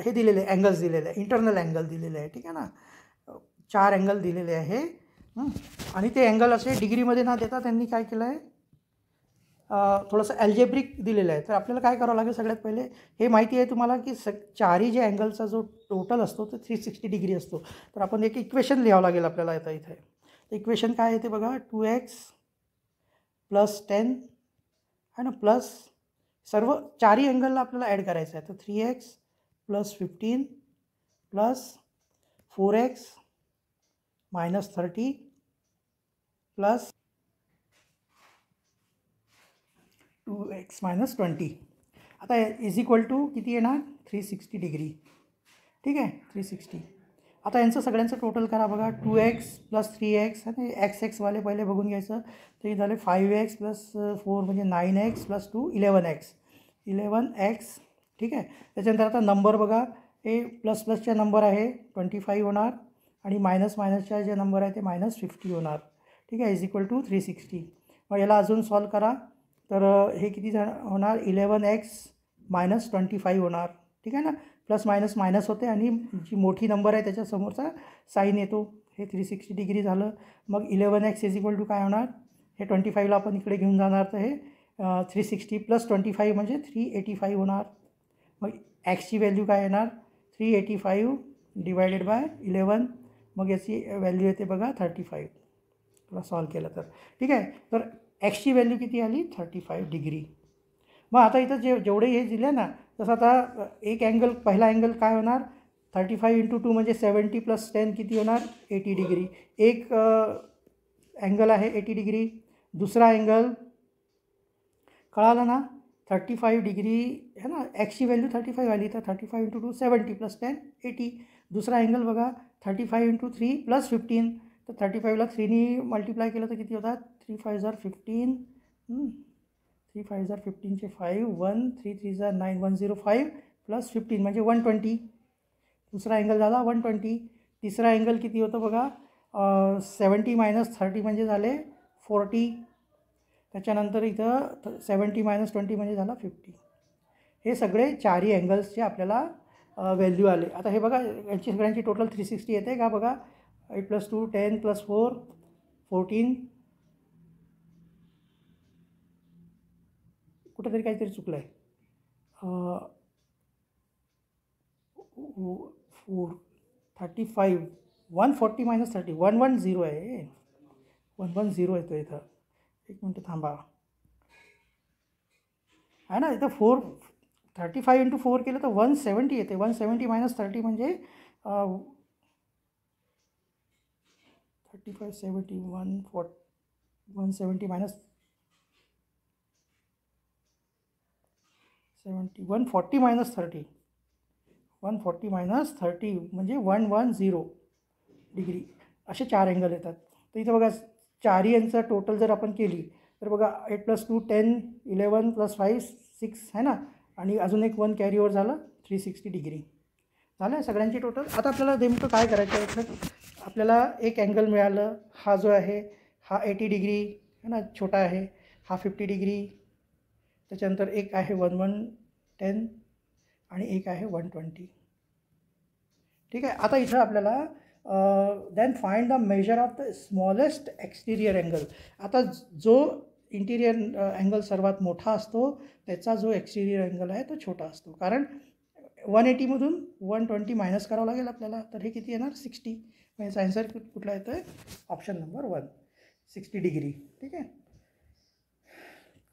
हे दिलेले अँगल्स दिलेले आहे, इंटरनल अँगल दिलेले आहे. ठीक आहे ना. 4 अँगल दिलेले आहे आणि ते अँगल असे डिग्रीमध्ये ना देता त्यांनी काय केलं आहे, थोडंसं अल्जेब्रिक दिलेलं आहे. तर आपल्याला काय करावं लागेल सगळ्यात पहिले, हे माहिती आहे तुम्हाला की चारही जे अँगलचा जो टोटल असतो तो 360 डिग्री असतो. तर आपण एक इक्वेशन लिहावं लागेल आपल्याला आता इथे. इक्वेशन काय आहे ते बघा, 2x + 10 है ना, प्लस सर्व चारही अँगलला आपल्याला ॲड करायचं आहे. तर 3x + 15 plus 4x - 30 plus 2x - 20. आता इज इक्वल टू किती येणार 360 डिग्री. ठीक आहे 360. आता यांचं सगळ्यांचं टोटल करा बघा, 2x + 3x आणि एक्सवाले पहिले बघून घ्यायचं. ते झाले 5x + 4 म्हणजे 9x + 2 11x. ठीक आहे. त्याच्यानंतर आता नंबर बघा, हे प्लसच्या नंबर आहे 25 होणार आणि मायनसच्या जे नंबर आहे ते -50 होणार. ठीक आहे. Is equal to 360. मग याला अजून सॉल्व करा. तर हे किती होणार 11x - 25 होणार. ठीक आहे ना. प्लस मायनस होते आणि जी मोठी नंबर आहे त्याच्यासमोरचा साईन येतो. हे 360 डिग्री झालं. मग 11x इज इक्वल टू काय होणार, हे 25ला आपण इकडे घेऊन जाणार. तर हे 360 + 25 म्हणजे 385 होणार. मग ॲक्सची व्हॅल्यू काय येणार 385 डिवायडेड बाय 11. मग याची व्हॅल्यू येते बघा 35. तुला सॉल्व केलं तर. ठीक आहे. तर ॲक्सची व्हॅल्यू किती आली 35 डिग्री. मग आता इथं जेवढे हे दिले ना, तसं आता एक अँगल, पहिला अँगल काय होणार 35 × 2 म्हणजे 70 + 10 किती होणार 80 डिग्री. एक अँगल आहे 80 डिग्री. दुसरा अँगल कळालं ना 35 डिग्री है ना. ॲक्सची व्हॅल्यू 35 आली. तर 35 × 2 70 + 10 80. दुसरा अँगल बघा 35 × 3 + 15. तर 35ला 3नी मल्टिप्लाय केलं तर किती होतात 3 × 5 = 15. 3 × 5 = 15 चे 5 1 3 3 = 9 105 + 15 म्हणजे 120. दुसरा अँगल झाला 120. तिसरा अँगल किती होतं बघा 70 - 30 म्हणजे झाले 40. त्याच्यानंतर इथं 70 - 20 म्हणजे झाला 50. हे सगळे चारही अँगल्सचे आपल्याला व्हॅल्यू आले. आता हे बघा यांची सगळ्यांची टोटल 360 येते का बघा. 8 + 2 10 + 4 14 कुठेतरी काहीतरी चुकलं आहे. 435 140 मायनस 30 110 आहे. 110 येतो इथं. एक मिनटं थांबा. आहे ना इथं 435 इंटू 4 केलं तर 170 येते. 170 मायनस 30 म्हणजे 35 70 170 मायनस 70 140 मायनस 30 140 मायनस 30 म्हणजे 110 डिग्री. असे 4 अँगल येतात. तर इथं बघा चारही यांचं टोटल जर आपण केली तर बघा 8 + 2 10 11 + 5 6 आहे ना, आणि अजून एक 1 कॅरीओवर झालं 360 डिग्री झालं सगळ्यांची टोटल. आता आपल्याला नेमकं काय करायचं आहे तर आपल्याला एक अँगल मिळालं. हा जो आहे हा 80 डिग्री है ना, छोटा आहे. हा 50 डिग्री. त्याच्यानंतर एक आहे 110 आणि एक आहे 120. ठीक आहे. आता इथं आपल्याला then find the measure of the smallest exterior angle. आता जो इंटिरियर अँगल सर्वात मोठा असतो त्याचा जो एक्सटिरियर अँगल आहे तो छोटा असतो. कारण 180मधून 120 मायनस करावं लागेल आपल्याला. तर हे किती येणार 60. म्हणजे आन्सर कुठला येतो आहे ऑप्शन नंबर 1 60 डिग्री. ठीक आहे.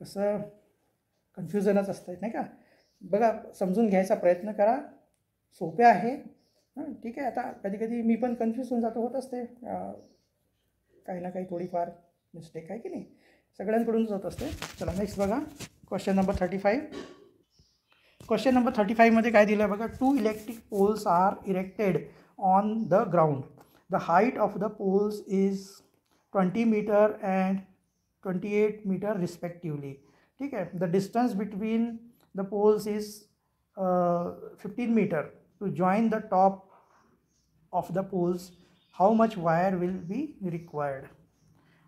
कसं कन्फ्युजनच असतं नाही का. बघा समजून घ्यायचा प्रयत्न करा. सोपे आहे. हां ठीक आहे. आता कधी कधी मी पण कन्फ्यूज होऊन जातो, होत असते काही ना काही थोडीफार मिस्टेक आहे की नाही, सगळ्यांकडूनच होत असते. चला नेक्स्ट बघा क्वेश्चन नंबर 35. क्वेश्चन नंबर 35मध्ये काय दिलं आहे बघा. 2 electric poles are erected on the ground. The height of the poles is 20 metre and 28 metre respectively. ठीक आहे. The distance between the poles is 15 metre. To join the top of the poles how much wire will be required.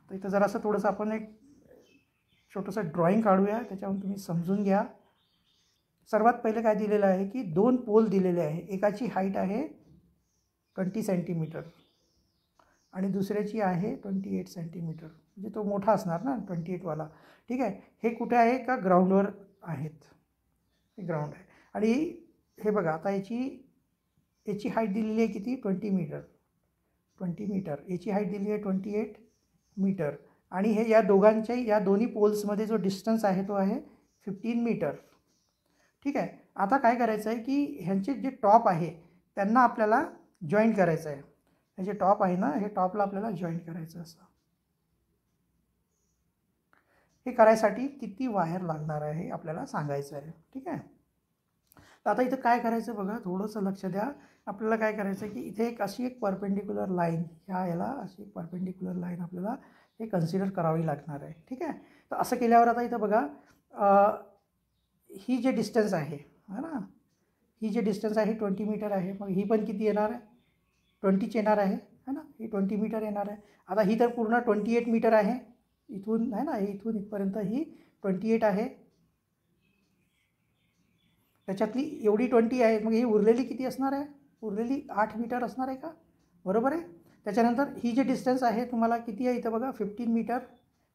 तर इथं जरासं थोडंसं आपण एक छोटंसं drawing काढूया, त्याच्यावरून तुम्ही समजून घ्या. सर्वात पहिले काय दिलेलं आहे की 2 पोल दिलेले आहे. एकाची हाईट आहे 20 सेंटीमीटर आणि दुसऱ्याची आहे 28 सेंटीमीटर. म्हणजे तो मोठा असणार ना 28वाला. ठीक आहे. हे कुठे आहे का ग्राउंडवर आहेत. हे ग्राउंड आहे. आणि हे बघा आता याची हाईट दिलेली आहे किती 20 मीटर. 20 मीटर. याची हाईट दिली आहे 28 मीटर. आणि हे या दोघांच्याही या दोन्ही पोल्समध्ये जो डिस्टन्स आहे तो आहे 15 मीटर. ठीक आहे. आता काय करायचं आहे की ह्यांचे जे टॉप आहे त्यांना आपल्याला जॉईंट करायचं आहे. हे जे टॉप आहे ना हे टॉपला आपल्याला जॉईंट करायचं असं. हे करायसाठी किती वायर लागणार आहे हे आपल्याला सांगायचं आहे. ठीक आहे. तर आता इथं काय करायचं बघा, थोडंसं लक्ष द्या. आपल्याला काय करायचं आहे की इथे अशी एक परपेंडिक्युलर लाईन, याला अशी एक परपेंडिक्युलर लाईन आपल्याला हे कन्सिडर करावी लागणार आहे. ठीक आहे. तर असं केल्यावर आता इथं बघा ही जे डिस्टन्स आहे ना, ही जे डिस्टन्स आहे 20 मीटर आहे. मग ही पण किती येणार आहे 20च येणार आहे ना. ही 20 मीटर येणार आहे. आता ही तर पूर्ण 28 मीटर आहे. इथून आहे ना, इथून इथपर्यंत ही 28 आहे. त्याच्यातली एवढी 20 आहे. मग ही उरलेली किती असणार आहे, उरलेली 8 मीटर असणार आहे का, बरोबर आहे. त्याच्यानंतर ही जे डिस्टन्स आहे तुम्हाला किती आहे इथं बघा 15 मीटर.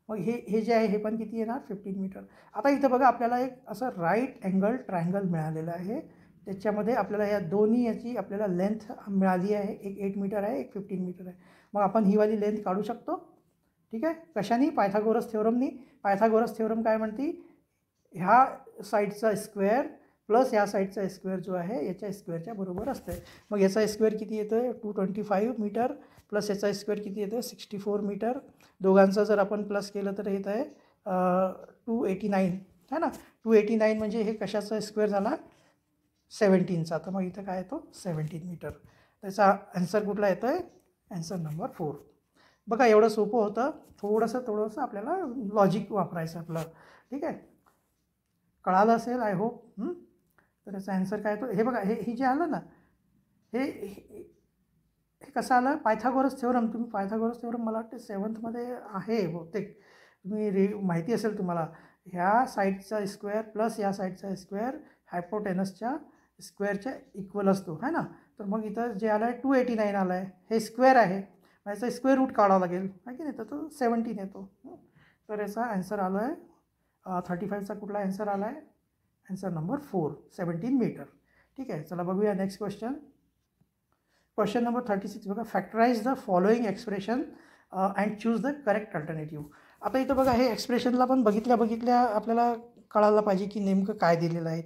मग हे जे आहे हे पण किती येणार 15 मीटर. आता इथं बघा आपल्याला एक असं राईट अँगल ट्रायंगल मिळालेलं आहे. त्याच्यामध्ये आपल्याला या दोन्ही याची आपल्याला लेंथ मिळाली आहे. एक 8 मीटर आहे, एक 15 मीटर आहे. मग आपण ही वाली लेंथ काढू शकतो. ठीक आहे. कशाने पायथागोरस थेओरमनी. पायथागोरस थेओरम काय म्हणते, ह्या साईडचा स्क्वेअर प्लस या साईडचा स्क्वेअर जो आहे याच्या स्क्वेअरच्या बरोबर असते. मग याचा स्क्वेअर किती येतो आहे 225 मीटर प्लस याचा स्क्वेअर किती येतो आहे 64 मीटर. दोघांचं जर आपण प्लस केलं तर येत आहे 289 है ना. 289 म्हणजे हे कशाचा स्क्वेअर झाला 17चा. तर मग इथं काय येतो 17 मीटर. त्याचा आन्सर कुठला येतो आहे आन्सर नंबर 4. बघा एवढं सोपं होतं. थोडंसं आपल्याला लॉजिक वापरायचं आपलं. ठीक आहे. कळालं असेल आय होप. तर याचा आन्सर काय येतो हे बघा. हे जे आलं ना हे कसं आलं पायथागोरस थेओरम. तुम्ही पायथागोरस थेओरम मला वाटते 7thमध्ये आहे बहुतेक. तुम्ही माहिती असेल तुम्हाला. ह्या साईडचा स्क्वेअर प्लस या साईडचा स्क्वेअर हायपोटेनसच्या स्क्वेअरच्या इक्वल असतो है ना. तर मग इथं जे आलं आहे 289 आलं आहे. हे स्क्वेअर आहे. याचा स्क्वेअर रूट काढावा लागेल आहे की नाही. तर तो 17 येतो. तर याचा आन्सर आला आहे 35चा कुठला आन्सर आला आहे? Answer number 4, 17 metre. ठीक आहे, चला बघूया नेक्स्ट क्वेश्चन. क्वेश्चन नंबर 36 बघा, factorise the following expression and choose the correct alternative. आता इथं बघा, हे एक्सप्रेशनला पण बघितल्या आपल्याला कळायला पाहिजे की नेमकं काय दिलेलं आहे.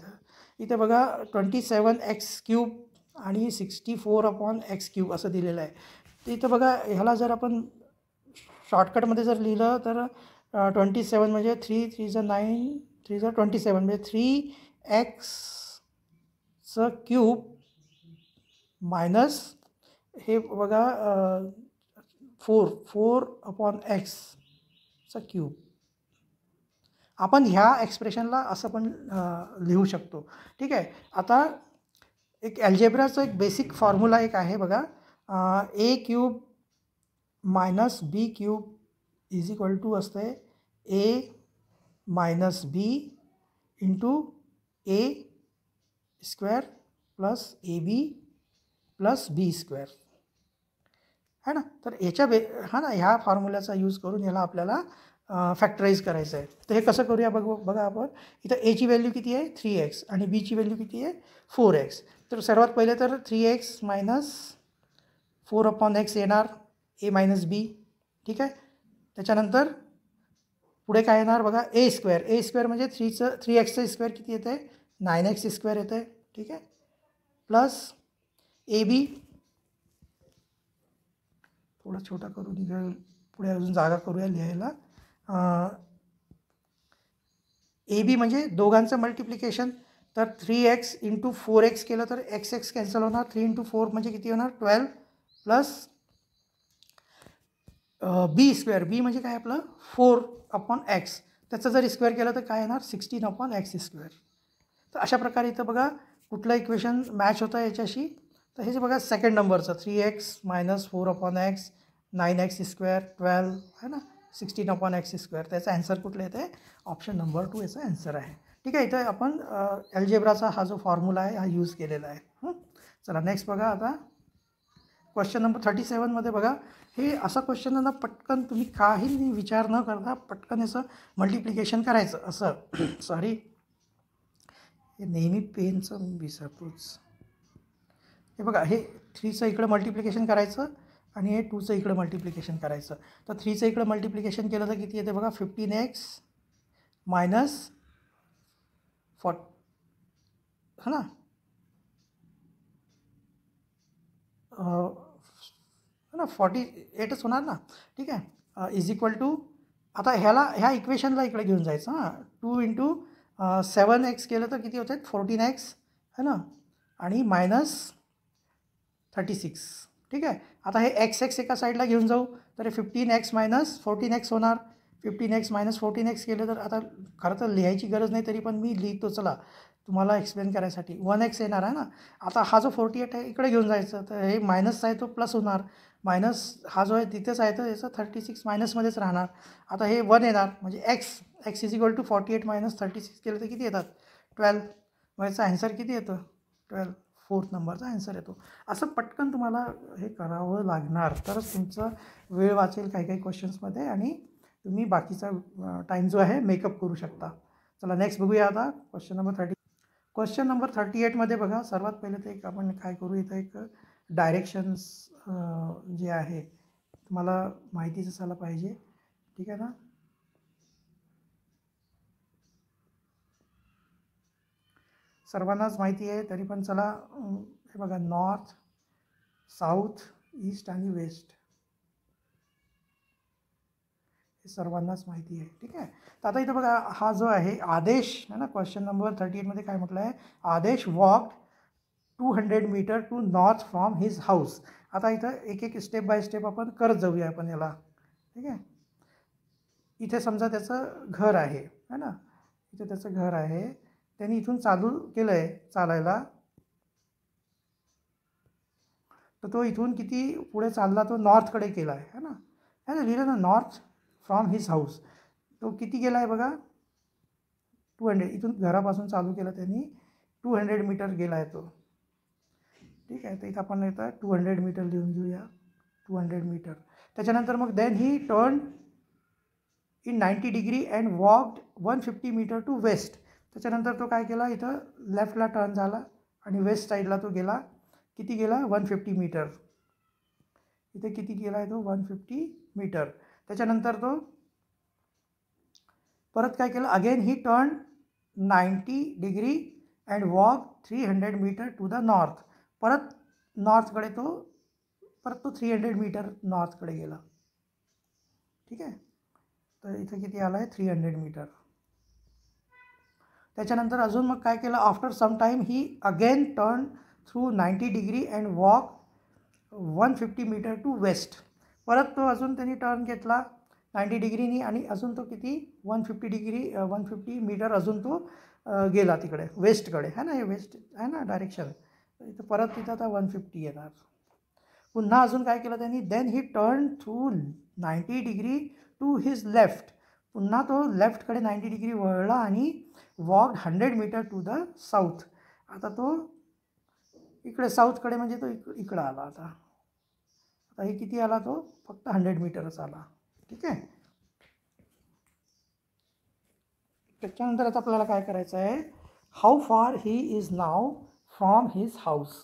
इथं बघा 27x³ आणि 64/x³ असं दिलेलं आहे. तर इथं बघा, ह्याला जर आपण शॉर्टकटमध्ये जर लिहिलं तर 27 म्हणजे 3 3 ज 9 3 ज 27 म्हणजे 3x³ मायनस हे बघा 4/x³. आपण ह्या एक्सप्रेशनला असं पण लिहू शकतो. ठीक आहे, आता एक अल्जेब्राचं एक बेसिक फॉर्म्युला एक आहे बघा, a³ minus b³ is equal to असते a minus b into a² plus ab plus b² है ना. तर याच्या ह्या फॉर्म्युल्याचा यूज करून याला आपल्याला फॅक्टराइज करायचं आहे. तर हे कसं करूया बघा आपण. इथं एची व्हॅल्यू किती आहे? 3x आणि बीची व्हॅल्यू किती आहे? 4x. तर सर्वात पहिले तर 3x मायनस 4/x येणार, a मायनस b. ठीक आहे, त्याच्यानंतर पुढे काय येणार बघा, a² म्हणजे 3x² किती येतं आहे? 9x² येतं आहे. ठीक आहे, प्लस ab थोडा छोटा करू निघेल, पुढे अजून जागा करूया लिहायला. ab म्हणजे दोघांचं मल्टिप्लिकेशन. तर 3x इंटू 4x केलं तर x कॅन्सल होणार. 3 × 4 म्हणजे किती होणार? 12 प्लस b² b म्हणजे काय आपलं 4/x. त्याचं जर स्क्वेअर केलं तर काय येणार? 16/x². तर अशा प्रकारे इथं बघा कुठलं इक्वेशन मॅच होतं याच्याशी. तर हे जे बघा सेकंड नंबरचं 3x मायनस 4/x 9x², 12 है ना, 16/x². त्याचा आन्सर कुठलं येतं? ऑप्शन नंबर 2 याचा आन्सर आहे. ठीक आहे, इथं आपण अल्जेब्राचा हा जो फॉर्म्युला आहे हा यूज केलेला आहे. चला नेक्स्ट बघा. आता क्वेश्चन नंबर 37मध्ये बघा, हे असं क्वेश्चन ना पटकन तुम्ही काही विचार न करता पटकन याचं मल्टिप्लिकेशन करायचं असं. सॉरी, हे नेहमी पेनचं मी विसरतोच. हे बघा, हे 3चं इकडं मल्टिप्लिकेशन करायचं आणि हे 2चं इकडं मल्टिप्लिकेशन करायचं. तर 3चं इकडं मल्टिप्लिकेशन केलं तर किती येते बघा, 15x मायनस 40 है ना, है ना 48च होणार ना. ठीक आहे, इज इक्वल टू, आता ह्या इक्वेशनला इकडे घेऊन जायचं. 2 × 7x केलं तर किती होते? 14x है ना, आणि मायनस 36. ठीक आहे, आता हे x एका साईडला घेऊन जाऊ तर 15x मायनस 14x होणार. 15x मायनस 14x केलं तर आता खरं तर लिहायची गरज नाही, तरी पण मी लिहितो चला तुम्हाला एक्सप्लेन करायसाठी. 1x येणार आहे ना. आता हा जो 48 आहे इकडे घेऊन जायचं, तर हे मायनस आहे तो प्लस होणार. मायनस हा जो आहे तिथेच आहे तर याचं 36 मायनसमध्येच राहणार. आता हे 1 येणार म्हणजे x is equal to 48 minus 36 केलं तर किती येतात? 12. मग याचा आन्सर किती येतं? 12. 4th नंबरचा आन्सर येतो. असं पटकन तुम्हाला हे करावं लागणार, तरच तुमचा वेळ वाचेल काही क्वेश्चन्समध्ये आणि तुम्ही बाकीचा टाईम जो आहे मेकअप करू शकता. चला नेक्स्ट बघूया. आता क्वेश्चन नंबर 38मध्ये बघा, सर्वात पहिले तर एक आपण काय करू, इथं एक डायरेक्शन्स जे आहे तुम्हाला माहितीच असायला पाहिजे. ठीक आहे ना. सर्वांनाच माहिती आहे, तरी पण चला हे बघा, नॉर्थ, साऊथ, ईस्ट आणि वेस्ट हे सर्वांनाच माहिती आहे. ठीक आहे, तर आता इथं बघा हा जो आहे आदेश आहे ना, क्वेश्चन नंबर 38मध्ये काय म्हटलं आहे? Adesh walk 200 metre to north from his house. आता इथं एक स्टेप बाय स्टेप आपण करत जाऊया आपण याला. ठीक आहे, इथे समजा त्याचं घर आहे है ना, इथे त्याचं घर आहे. त्यांनी इथून चालू केलं आहे चालायला, तर तो इथून किती पुढे चालला? तो नॉर्थकडे केला आहे ना, है ना, लिहिलं ना नॉर्थ फ्रॉम हिज हाऊस. तो किती गेला आहे बघा? 200. इथून घरापासून चालू केलं त्यांनी, 200 मीटर गेला आहे तो. ठीक आहे, तर इथं आपण येतं 200 मीटर लिहून घेऊया, 200 मीटर. त्याच्यानंतर मग then he turn in 90 degree and walked 150 metre to west. त्याच्यानंतर तो काय केला, इथं लेफ्टला टर्न झाला आणि वेस्ट साईडला तो गेला. किती गेला, 150 मीटर. इथे किती गेला आहे तो, 150 मीटर. त्याच्यानंतर तो परत काय केलं, again he turn 90 degree and walk 300 metre to the north. परत नॉर्थकडे तो 300 मीटर नॉर्थकडे गेला. ठीक आहे, तर इथे किती आला आहे, 300 मीटर. त्याच्यानंतर अजून मग काय केलं, after some time he again turn through 90 degree and walk 150 metre to west. परत तो अजून त्यांनी टर्न घेतला 90 डिग्रीनी आणि अजून तो किती 150 मीटर अजून तो गेला तिकडे वेस्टकडे, है ना, हे वेस्ट आहे ना डायरेक्शन. इथं परत तिथं आता 150 येणार. पुन्हा अजून काय केलं त्यांनी, then he turn through 90 degree to his left. पुन्हा तो लेफ्टकडे 90 डिग्री वळला आणि walk 100 metre to the south. आता तो इकडे साऊथकडे म्हणजे तो इकडं आला. आता हे किती आला, तो फक्त 100 मीटरच आला. ठीक आहे. त्याच्यानंतर आता आपल्याला काय करायचं आहे, हाऊ फार he is now from his house.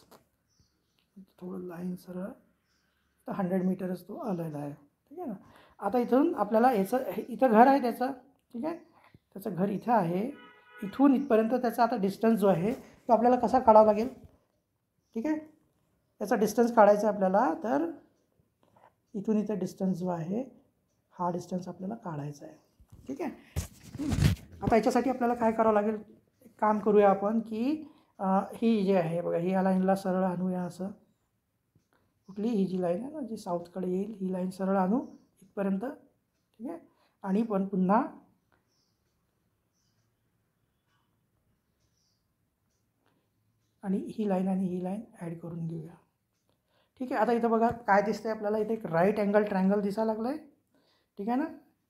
थोडं लाईन सरळ, तर 100 मीटरच तो आलेला आहे. ठीक आहे ना. आता इथून आपल्याला इथं घर आहे त्याचं. ठीक आहे, त्याचं घर इथं आहे. इथून इथपर्यंत त्याचा आता डिस्टन्स जो आहे तो आपल्याला कसा काढावा लागेल. ठीक आहे, त्याचा डिस्टन्स काढायचा आपल्याला. तर इथून इथं डिस्टन्स जो आहे हा डिस्टन्स आपल्याला काढायचा आहे. ठीक आहे. आता याच्यासाठी आपल्याला काय करावं लागेल, एक काम करूया आपण की ही जी आहे बघा, ही या लाईनला सरळ आणूया. असं कुठली ही जी लाईन आहे ना जी साऊथकडे येईल, ही लाईन सरळ आणू इथपर्यंत. ठीक आहे, आणि पण पुन्हा आणि ही लाईन आणि ही लाईन ॲड करून घेऊया. ठीक आहे. आता इथं बघा काय दिसतंय आपल्याला, इथे एक राईट अँगल ट्रायंगल दिसायला लागलं आहे. ठीक आहे ना,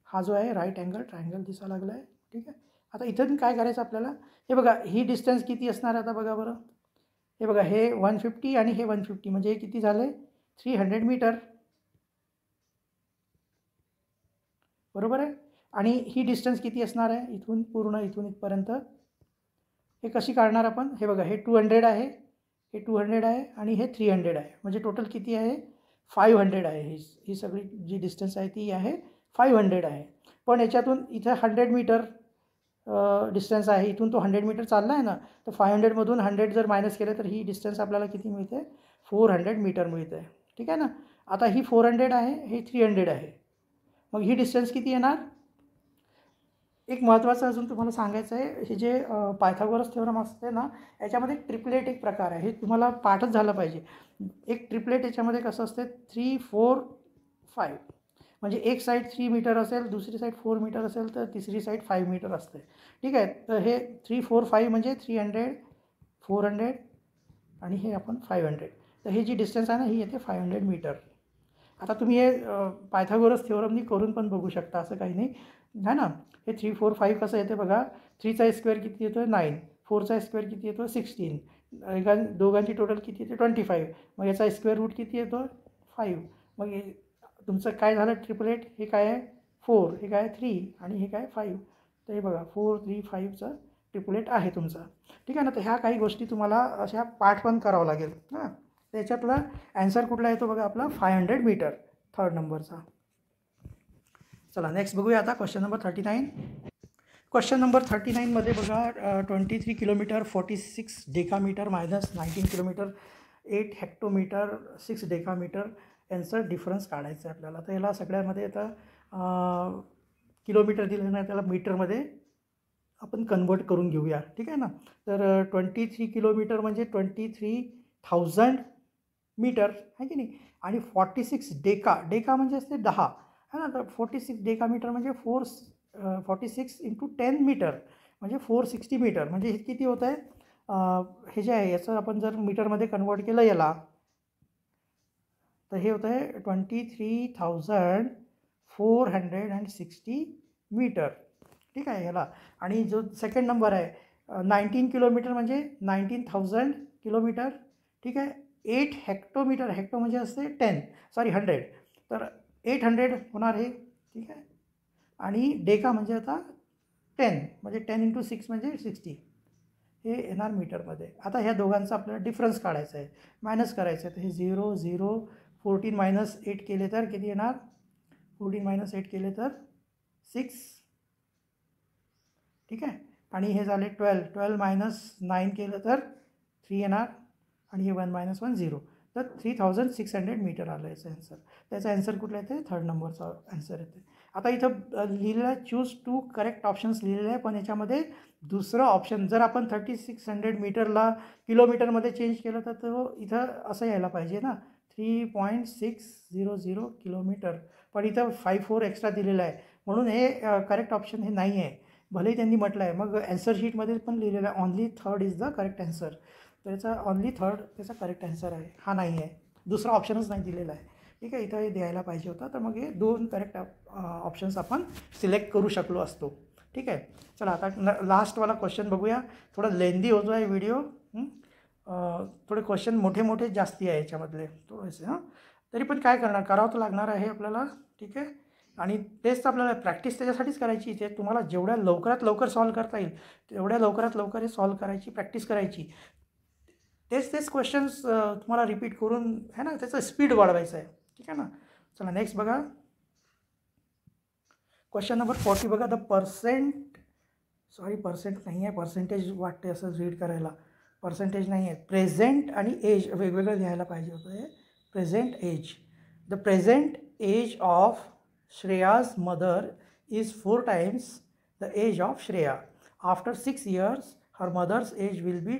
हा जो आहे राईट अँगल ट्रायंगल दिसायला लागला आहे. ठीक आहे. आता इथून काय करायचं आपल्याला, हे बघा ही डिस्टन्स किती असणार आहे आता बघा बरं. हे बघा हे 150 आणि हे 150 म्हणजे हे किती झाले, 300 मीटर. बरोबर आहे. आणि ही डिस्टन्स किती असणार आहे इथून पूर्ण इथून इथपर्यंत. हे कशी काढणार आपण, हे बघा हे 200 आहे, हे 200 आहे आणि हे 300 आहे. म्हणजे टोटल किती आहे, 500 आहे. ही सगळी जी डिस्टन्स आहे ती आहे 500 आहे. पण याच्यातून इथं 100 मीटर डिस्टन्स आहे. इथून तो 100 मीटर चालला आहे ना, तर 500मधून 100 जर मायनस केलं तर ही डिस्टन्स आपल्याला किती मिळते, 400 मीटर मिळते. ठीक आहे ना. आता ही 400 आहे, हे 300 आहे. मग ही डिस्टन्स किती येणार. एक महत्त्वाचं अजून तुम्हाला सांगायचं आहे, हे जे पायथागोरस थेरम असते ना, याच्यामध्ये ट्रिपलेट एक प्रकार आहे. हे तुम्हाला पाठच झालं पाहिजे. एक ट्रिपलेट याच्यामध्ये कसं असते, 3, 4, 5. म्हणजे एक साईड 3 मीटर असेल, दुसरी साईड 4 मीटर असेल, तर तिसरी साईड 5 मीटर असते. ठीक आहे. तर हे 3, 4, 5 म्हणजे 300, 400 आणि हे आपण 500. तर हे जी डिस्टन्स आहे ना ही येते 500 मीटर. आता तुम्ही हे पायथागोरस थेरमनी करून पण बघू शकता, असं काही नाही है ना. हे 3, 4, 5 कसं येते बघा. 3चा स्क्वेअर किती येतो, 9. 4चा स्क्वेअर किती येतो, 16. दोघांची टोटल किती येते, 25. मग याचा स्क्वेअर रूट किती येतो, 5. मग तुमचं काय झालं ट्रिपलेट. हे काय आहे 4, हे काय 3 आणि हे काय 5. तर हे बघा 4, 3, 5चं ट्रिपलेट आहे तुमचा. ठीक आहे ना. तर ह्या काही गोष्टी तुम्हाला अशा पाठ पण करावं लागेल. हां, त्याच्यातला ॲन्सर कुठला येतो बघा आपला 500 मीटर, 3rd नंबरचा. चला नेक्स्ट बघूया आता क्वेश्चन नंबर 39. क्वेश्चन नंबर 39मध्ये बघा 23 kilometre 46 decametre minus 19 kilometre 8 hectometre 6 decametre यांचं डिफरन्स काढायचं आहे आपल्याला. तर याला सगळ्यामध्ये आता किलोमीटर दिलं नाही, त्याला मीटरमध्ये आपण कन्वर्ट करून घेऊया. ठीक आहे ना. तर 23 किलोमीटर म्हणजे 23,000 मीटर आहे की नाही. आणि 46 डेका म्हणजे असते 10 है ना. तर 46 डेकामीटर म्हणजे 46 × 10 मीटर म्हणजे 460 मीटर. म्हणजे हे किती होतं आहे, हे जे आहे याचं आपण जर मीटरमध्ये कन्वर्ट केलं याला, तर हे होतं आहे 23,460 मीटर. ठीक आहे ह्याला. आणि जो सेकंड नंबर आहे 19 किलोमीटर म्हणजे 19,000 किलोमीटर. ठीक आहे. 8 हेक्टोमीटर, हेक्टो म्हणजे असते 100. तर 800 होणार हे. ठीक आहे. आणि डेका म्हणजे आता 10, म्हणजे 10 × 6 म्हणजे 60, हे येणार मीटरमध्ये. आता ह्या दोघांचा आपल्याला डिफरन्स काढायचा आहे, मायनस करायचं आहे. तर हे 0 0 14 - 8 केले तर किती येणार? 14 - 8 केले तर 6, ठीक आहे. आणि हे झाले 12 12 - 9 केलं तर 3 येणार, आणि हे 1 - 1 0. तर 3600 मीटर आलं याचं ॲन्सर. त्याचा ॲन्सर कुठला येते? 3rd नंबरचा ॲन्सर येते. आता इथं लिहिलेलं आहे चूज 2 करेक्ट ऑप्शन्स लिहिलेले आहे, पण याच्यामध्ये दुसरं ऑप्शन जर आपण 3600 मीटरला किलोमीटरमध्ये चेंज केलं तर तो इथं असं यायला पाहिजे ना, 3.600 किलोमीटर. पण इथं 54 एक्स्ट्रा दिलेलं आहे, म्हणून हे करेक्ट ऑप्शन हे नाही आहे. भलेही त्यांनी म्हटलं आहे, मग ॲन्सर शीटमध्ये पण लिहिलेलं आहे only 3rd is the correct answer. त्याचा ऑनली 3rd त्याचा करेक्ट ॲन्सर आहे, हा नाही आहे. दुसरा ऑप्शनच नाही दिलेला आहे, ठीक आहे. इथं हे द्यायला पाहिजे होता. तर मग हे 2 करेक्ट ऑप्शन्स आपण सिलेक्ट करू शकलो असतो, ठीक आहे. चला आता लास्टवाला क्वेश्चन बघूया. थोडा लेंदी होतो आहे व्हिडिओ, थोडे क्वेश्चन मोठे मोठे जास्ती आहे याच्यामधले थोडेसे. तरी पण काय करणार, करावं तर लागणार आहे आपल्याला, ठीक आहे. आणि तेच तर आपल्याला प्रॅक्टिस त्याच्यासाठीच करायची इथे. तुम्हाला जेवढ्या लवकरात लवकर सॉल्व करता येईल तेवढ्या लवकरात लवकर हे सॉल्व करायची प्रॅक्टिस करायची. तेच क्वेश्चन्स तुम्हाला रिपीट करून है ना, त्याचं स्पीड वाढवायचं आहे, ठीक आहे ना. चला नेक्स्ट बघा, क्वेश्चन नंबर 40 बघा. द पर्सेंट नाही आहे, पर्सेंटेज वाटते असं रीड करायला, पर्सेंटेज नाही आहे. प्रेझेंट आणि एज वेगवेगळं लिहायला पाहिजे होतं हे. Present age, the present age of Shreya's mother is 4 times the age of Shreya. After 6 years her mother's age will be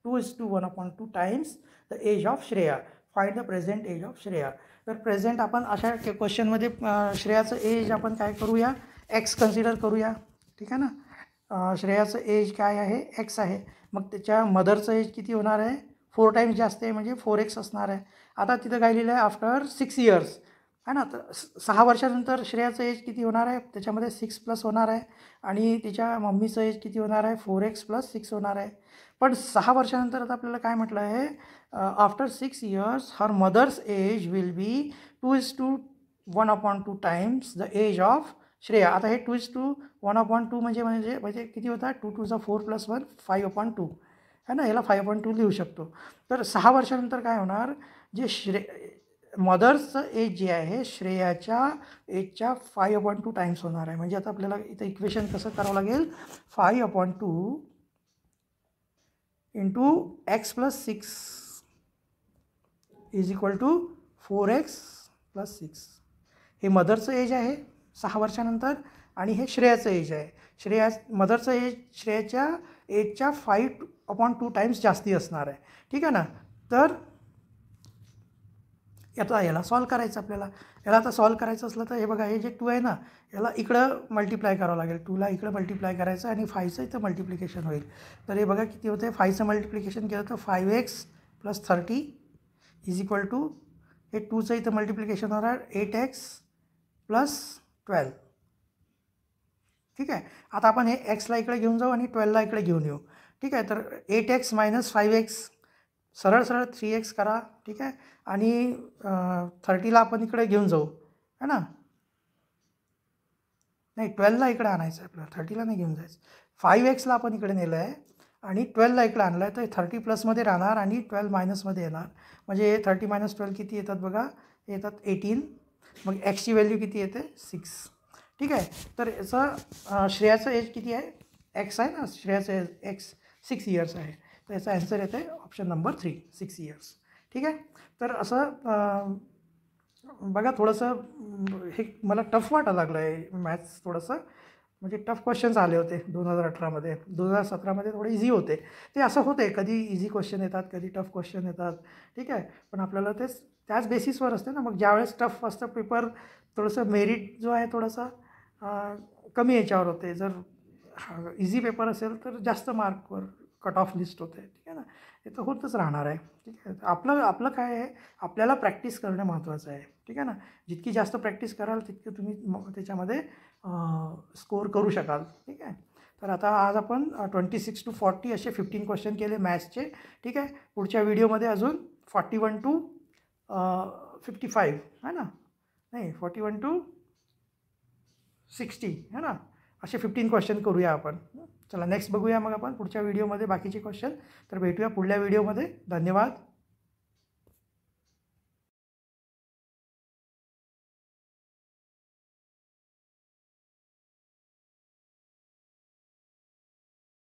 2:1/2 times the age of Shreya. Find the present age of Shreya. तर present आपण अशा क्वेश्चनमध्ये श्रेयाचं age आपण काय करूया, एक्स कन्सिडर करूया, ठीक आहे ना. श्रेयाचं एज काय आहे, एक्स आहे. मग त्याच्या मदरचं एज किती होणार आहे, 4 times जास्त आहे, म्हणजे 4x असणार आहे. आता तिथं काय लिहिलं आहे, आफ्टर 6 years आहे ना. तर 6 वर्षानंतर श्रेयाचं एज किती होणार आहे, त्याच्यामध्ये 6 प्लस होणार आहे, आणि तिच्या मम्मीचं एज किती होणार आहे, 4x + 6 होणार आहे. पण 6 वर्षानंतर आता आपल्याला काय म्हटलं आहे, after 6 years her mother's age will be 2:1/2 times the age of Shreya. आता हे 2:1/2 म्हणजे किती होता, 2 × 2 = 4 + 1 5/2 है ना. याला 5/2 लिहू शकतो. तर 6 वर्षानंतर काय होणार, जे मदर्सचं एज जे आहे श्रेयाच्या एजच्या 5/2 times होणार आहे. म्हणजे आता आपल्याला इथं इक्वेशन कसं करावं लागेल, 5/2 × x + 6 = 4x + 6. हे मदरचं एज आहे 6 वर्षानंतर, आणि हे श्रेयाचं एज आहे. मदरचं एज श्रेयाच्या एजच्या 5/2 times जास्ती असणार आहे, ठीक आहे ना. तर आता याला सॉल्व करायचं आपल्याला. याला आता सॉल्व करायचं असलं तर हे बघा, हे जे 2 आहे ना, याला इकडं मल्टिप्लाय करावं लागेल. 2ला इकडं मल्टिप्लाय करायचं आणि 5चं इथं मल्टिप्लिकेशन होईल. तर हे बघा किती होते, 5चं मल्टिप्लिकेशन केलं तर 5x + 30 = हे 2चं इथं मल्टिप्लिकेशन होणार 8x + 12, ठीक आहे. आता आपण हे एक्सला इकडे घेऊन जाऊ आणि 12ला इकडे घेऊन येऊ, ठीक आहे. तर 8x - 5x सरळ 3x करा, ठीक आहे. आणि 30ला आपण इकडे घेऊन जाऊ, है ना. नाही, 12ला इकडे आणायचं आहे आपल्याला, 30ला नाही घेऊन जायचं. 5xला आपण इकडे नेलं आहे आणि 12ला इकडे आणलं आहे. तर 30 प्लसमध्ये राहणार आणि 12 मायनसमध्ये येणार. म्हणजे 30 - 12 किती येतात बघा, येतात 18. मग एक्सची व्हॅल्यू किती येते, 6, ठीक आहे. तर याचं श्रेयाचं एज किती आहे, एक्स आहे ना, श्रेयाचं एज एक्स 6 years आहे. तर याचा ॲन्सर येतं आहे ऑप्शन नंबर 3, 6 years, ठीक आहे. तर असं बघा, थोडंसं हे मला टफ वाटायला लागलं आहे मॅथ्स. थोडंसं म्हणजे टफ क्वेश्चन्स आले होते 2018मध्ये. 2017मध्ये थोडे इझी होते. ते असं होते, कधी इझी क्वेश्चन येतात, कधी टफ क्वेश्चन येतात, ठीक आहे. पण आपल्याला त्याच बेसिसवर असते ना. मग ज्यावेळेस टफ असतं पेपर, थोडंसं मेरिट जो आहे थोडासा कमी याच्यावर होते. जर इझी पेपर असेल तर जास्त मार्कवर कट ऑफ लिस्ट होते, ठीक आहे ना. हे तर होतच राहणार आहे, ठीक आहे. आपलं काय आहे, आपल्याला प्रॅक्टिस करणं महत्त्वाचं आहे, ठीक आहे ना. जितकी जास्त प्रॅक्टिस कराल तितकं तुम्ही त्याच्यामध्ये स्कोअर करू शकाल, ठीक आहे. तर आता आज आपण 26 to 40 असे 15 क्वेश्चन केले मॅथ्सचे, ठीक आहे. पुढच्या व्हिडिओमध्ये अजून 41 to 55 आहे ना, नाही 41 to 60 है ना. असे 15 क्वेश्चन करूया आपण. चला नेक्स्ट बघूया मग आपण पुढच्या व्हिडिओमध्ये बाकीचे क्वेश्चन. तर भेटूया पुढल्या व्हिडिओमध्ये. धन्यवाद.